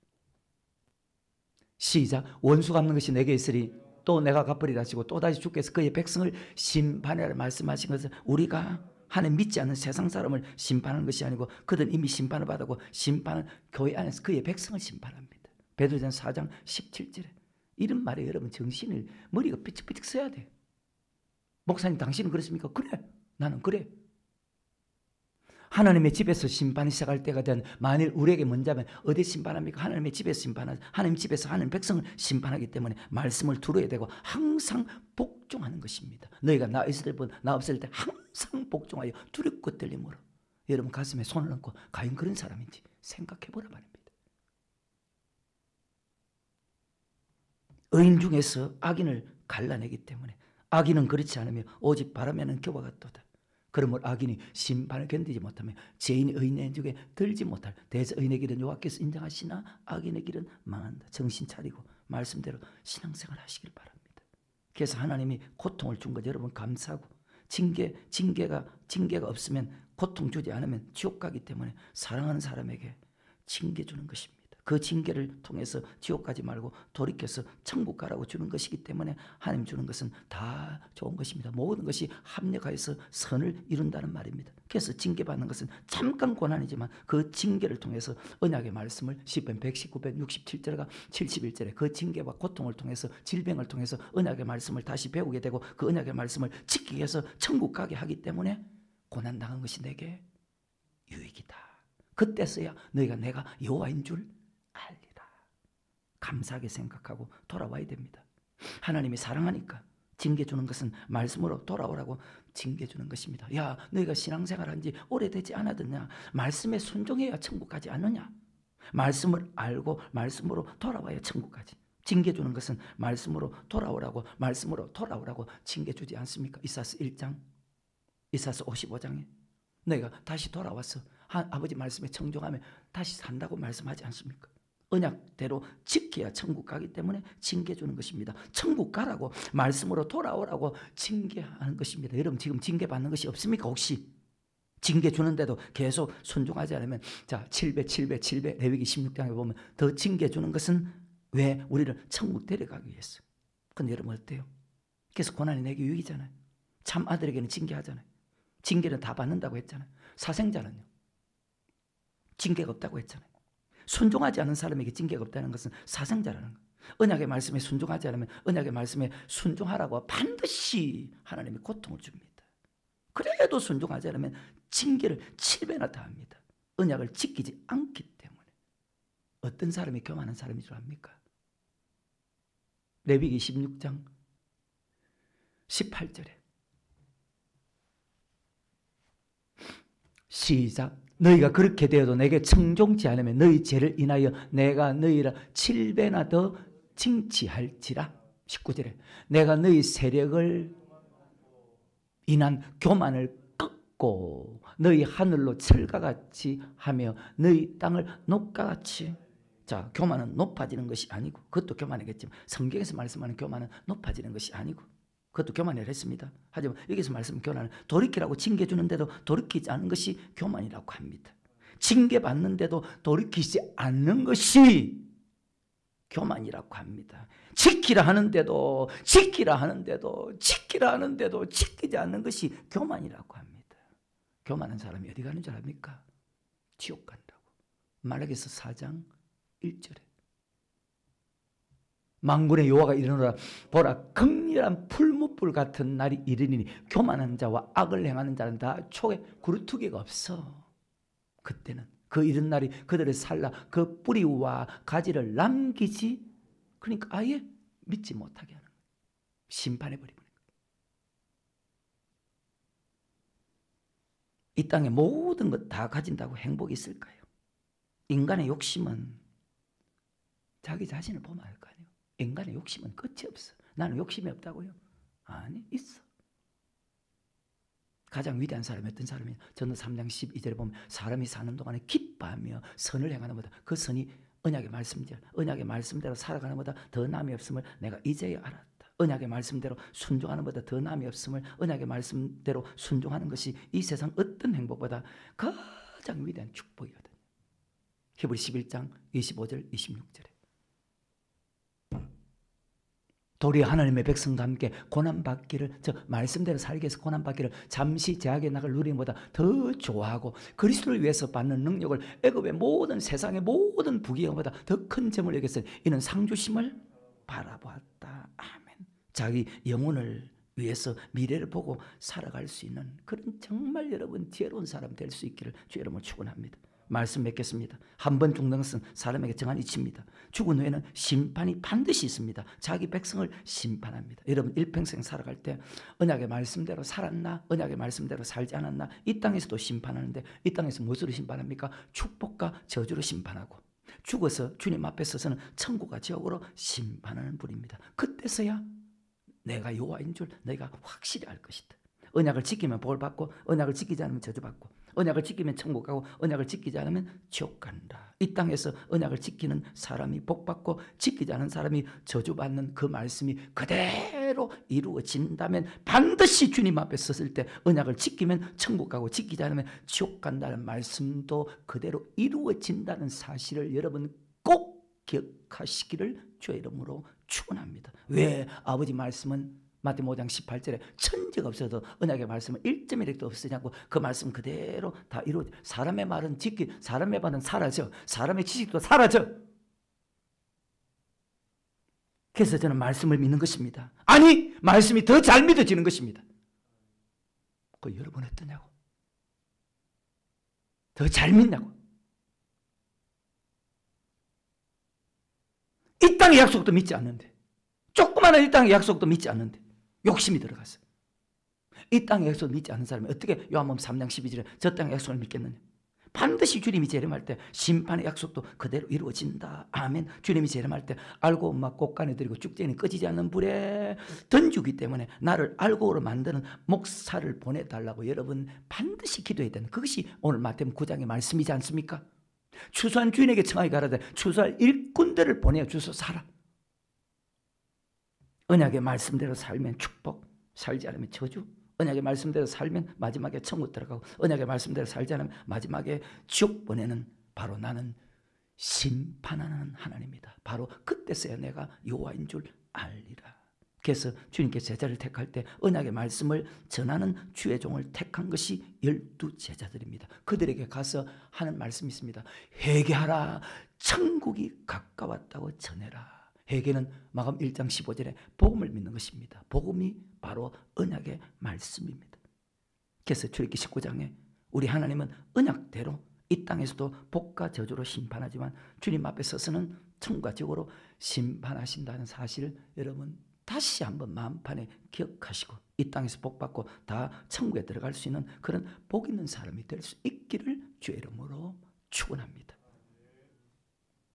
시작. 원수 갚는 것이 내게 있으리 또 내가 갚으리라 하시고 또다시 주께서 그의 백성을 심판하라 말씀하신 것은 우리가 하나님 믿지 않는 세상 사람을 심판하는 것이 아니고 그들은 이미 심판을 받았고 심판은 교회 안에서 그의 백성을 심판합니다. 베드로전서 4장 17절에 이런 말에 여러분 정신을 머리가 삐쩍삐쩍 써야 돼요. 목사님 당신은 그렇습니까? 그래, 나는 그래. 하나님의 집에서 심판이 시작할 때가 된 만일 우리에게 문제면 어디 심판합니까? 하나님의 집에서 심판하지. 하나님 집에서 하나님 백성을 심판하기 때문에 말씀을 들어야 되고 항상 복종하는 것입니다. 너희가 나 있을 때, 나 없을 때 항상 복종하여 두렵고 떨림으로 여러분 가슴에 손을 얹고 과연 그런 사람인지 생각해 보라 말입니다. 의인 중에서 악인을 갈라내기 때문에 악인은 그렇지 않으며 오직 바라면은 겨와 같도다. 그러므로 악인이 심판을 견디지 못하며 죄인이 의인의 중에 들지 못할 대저의인의 길은 여호와께서 인정하시나 악인의 길은 망한다. 정신 차리고 말씀대로 신앙생활 하시길 바랍니다. 그래서 하나님이 고통을 준 것 여러분 감사하고 징계가 없으면 고통 주지 않으면 지옥 가기 때문에 사랑하는 사람에게 징계 주는 것입니다. 그 징계를 통해서 지옥 가지 말고 돌이켜서 천국 가라고 주는 것이기 때문에 하나님 주는 것은 다 좋은 것입니다. 모든 것이 합력하여서 선을 이룬다는 말입니다. 그래서 징계받는 것은 잠깐 고난이지만 그 징계를 통해서 언약의 말씀을 시편 119편 67절과 71절에 그 징계와 고통을 통해서 질병을 통해서 언약의 말씀을 다시 배우게 되고 그 언약의 말씀을 지키기 위해서 천국 가게 하기 때문에 고난당한 것이 내게 유익이다. 그때서야 너희가 내가 여호와인 줄 알리라. 감사하게 생각하고 돌아와야 됩니다. 하나님이 사랑하니까 징계 주는 것은 말씀으로 돌아오라고 징계 주는 것입니다. 야, 너희가 신앙생활 한 지 오래되지 않았느냐? 말씀에 순종해야 천국 가지 않느냐? 말씀을 알고 말씀으로 돌아와야 천국 가지. 징계 주는 것은 말씀으로 돌아오라고 징계 주지 않습니까? 이사야서 1장, 이사야서 55장에 너희가 다시 돌아와서 아버지 말씀에 청종하면 다시 산다고 말씀하지 않습니까? 언약대로 지켜야 천국 가기 때문에 징계 주는 것입니다. 천국 가라고 말씀으로 돌아오라고 징계하는 것입니다. 여러분 지금 징계 받는 것이 없습니까? 혹시 징계 주는데도 계속 순종하지 않으면 자 700 레위기 16장에 보면 더 징계 주는 것은 왜? 우리를 천국 데려가기 위해서. 근데 여러분 어때요? 그래서 고난이 내게 유익이잖아요. 참 아들에게는 징계하잖아요. 징계는 다 받는다고 했잖아요. 사생자는요, 징계가 없다고 했잖아요. 순종하지 않은 사람에게 징계가 없다는 것은 사생자라는 거예요. 언약의 말씀에 순종하지 않으면 언약의 말씀에 순종하라고 반드시 하나님이 고통을 줍니다. 그래도 순종하지 않으면 징계를 7배나 다합니다. 언약을 지키지 않기 때문에. 어떤 사람이 교만한 사람인 줄 압니까? 레위기 16장 18절에 시작. 너희가 그렇게 되어도 내게 청종치 않으면 너희 죄를 인하여 내가 너희를 7배나 더 징치할지라. 19절에 내가 너희 세력을 인한 교만을 꺾고 너희 하늘로 철가같이 하며 너희 땅을 녹가같이. 자, 교만은 높아지는 것이 아니고, 그것도 교만이겠지만 성경에서 말씀하는 교만은 높아지는 것이 아니고, 그것도 교만이라 했습니다. 하지만 여기서 말씀하는 교만은 돌이키라고 징계 주는데도 돌이키지 않는 것이 교만이라고 합니다. 징계 받는데도 돌이키지 않는 것이 교만이라고 합니다. 지키라 하는데도 지키지 않는 것이 교만이라고 합니다. 교만한 사람이 어디 가는 줄 압니까? 지옥 간다고. 말라기서 4장 1절에 만군의 여호와가 이르노라, 보라, 극렬한 풀무불 같은 날이 이르리니 교만한 자와 악을 행하는 자는 다 초에 구루투기가 없어. 그때는 그 이른 날이 그들을 살라 그 뿌리와 가지를 남기지, 그러니까 아예 믿지 못하게 하는 거예요. 심판해버리는 거예요. 이 땅에 모든 것 다 가진다고 행복이 있을까요? 인간의 욕심은 자기 자신을 보면 알 거 아니에요. 인간의 욕심은 끝이 없어. 나는 욕심이 없다고요? 아니, 있어. 가장 위대한 사람이 어떤 사람이냐? 전도 3장 12절에 보면 사람이 사는 동안에 기뻐하며 선을 행하는 것보다 그 선이 언약의 말씀대로 살아가는 것보다 더 남이 없음을 내가 이제야 알았다. 언약의 말씀대로 순종하는 것보다 더 남이 없음을, 언약의 말씀대로 순종하는 것이 이 세상 어떤 행복보다 가장 위대한 축복이거든요. 히브리 11장 25절 26절에 도리어 하나님의 백성과 함께 고난받기를, 저 말씀대로 살기 위해서 고난받기를 잠시 제약의 낙을 누리는 것보다 더 좋아하고 그리스도를 위해서 받는 능력을 애굽의 모든 세상의 모든 부귀영보다 더 큰 점을 여겼으니 이는 상주심을 바라보았다. 아멘. 자기 영혼을 위해서 미래를 보고 살아갈 수 있는 그런 정말 여러분 지혜로운 사람 될 수 있기를 주 여러분을 축원합니다. 말씀 맺겠습니다. 한 번 죽는 것은 사람에게 정한 이치입니다. 죽은 후에는 심판이 반드시 있습니다. 자기 백성을 심판합니다. 여러분 일평생 살아갈 때 언약의 말씀대로 살았나, 언약의 말씀대로 살지 않았나, 이 땅에서도 심판하는데 이 땅에서 무엇으로 심판합니까? 축복과 저주로 심판하고, 죽어서 주님 앞에 서서는 천국과 지옥으로 심판하는 분입니다. 그때서야 내가 여호와인 줄 너희가 확실히 알 것이다. 언약을 지키면 복 받고, 언약을 지키지 않으면 저주받고, 언약을 지키면 천국 가고, 언약을 지키지 않으면 지옥 간다. 이 땅에서 언약을 지키는 사람이 복 받고 지키지 않은 사람이 저주받는 그 말씀이 그대로 이루어진다면, 반드시 주님 앞에 섰을 때 언약을 지키면 천국 가고 지키지 않으면 지옥 간다는 말씀도 그대로 이루어진다는 사실을 여러분 꼭 기억하시기를 주의 이름으로 축원합니다. 왜 아버지 말씀은 마태복음 5장 18절에 천지가 없어도 언약의 말씀은 1.1핵도 없으냐고, 그 말씀 그대로 다 이루어져. 사람의 말은 사람의 말은 사라져. 사람의 지식도 사라져. 그래서 저는 말씀을 믿는 것입니다. 아니, 말씀이 더 잘 믿어지는 것입니다. 그 여러분 어떠냐고? 더 잘 믿냐고? 이 땅의 약속도 믿지 않는데, 조그마한 이 땅의 약속도 믿지 않는데 욕심이 들어갔어요. 이 땅의 약속을 믿지 않는 사람이 어떻게 요한복음 3장 12절에 저 땅의 약속을 믿겠느냐? 반드시 주님이 재림할 때 심판의 약속도 그대로 이루어진다. 아멘. 주님이 재림할 때 알고 막 꽃간에 들이고 쭉쟁이 꺼지지 않는 불에 던지기 때문에 나를 알고로 만드는 목사를 보내달라고 여러분 반드시 기도해야 되는, 그것이 오늘 마태복음 9장의 말씀이지 않습니까? 추수한 주인에게 청하게 가라되 추수할 일꾼들을 보내어 주소서라. 언약의 말씀대로 살면 축복, 살지 않으면 저주. 언약의 말씀대로 살면 마지막에 천국 들어가고, 언약의 말씀대로 살지 않으면 마지막에 지옥 보내는 바로 나는 심판하는 하나님이다. 바로 그때서야 내가 여호와인 줄 알리라. 그래서 주님께 제자를 택할 때 언약의 말씀을 전하는 주의 종을 택한 것이 12제자들입니다. 그들에게 가서 하는 말씀이 있습니다. 회개하라, 천국이 가까웠다고 전해라. 회개는 마감 1장 15절에 복음을 믿는 것입니다. 복음이 바로 언약의 말씀입니다. 그래서 출애굽기 19장에 우리 하나님은 언약대로 이 땅에서도 복과 저주로 심판하지만 주님 앞에 서서는 천국과 지옥으로 심판하신다는 사실을 여러분 다시 한번 마음판에 기억하시고 이 땅에서 복받고 다 천국에 들어갈 수 있는 그런 복 있는 사람이 될 수 있기를 주의 이름으로 축원합니다.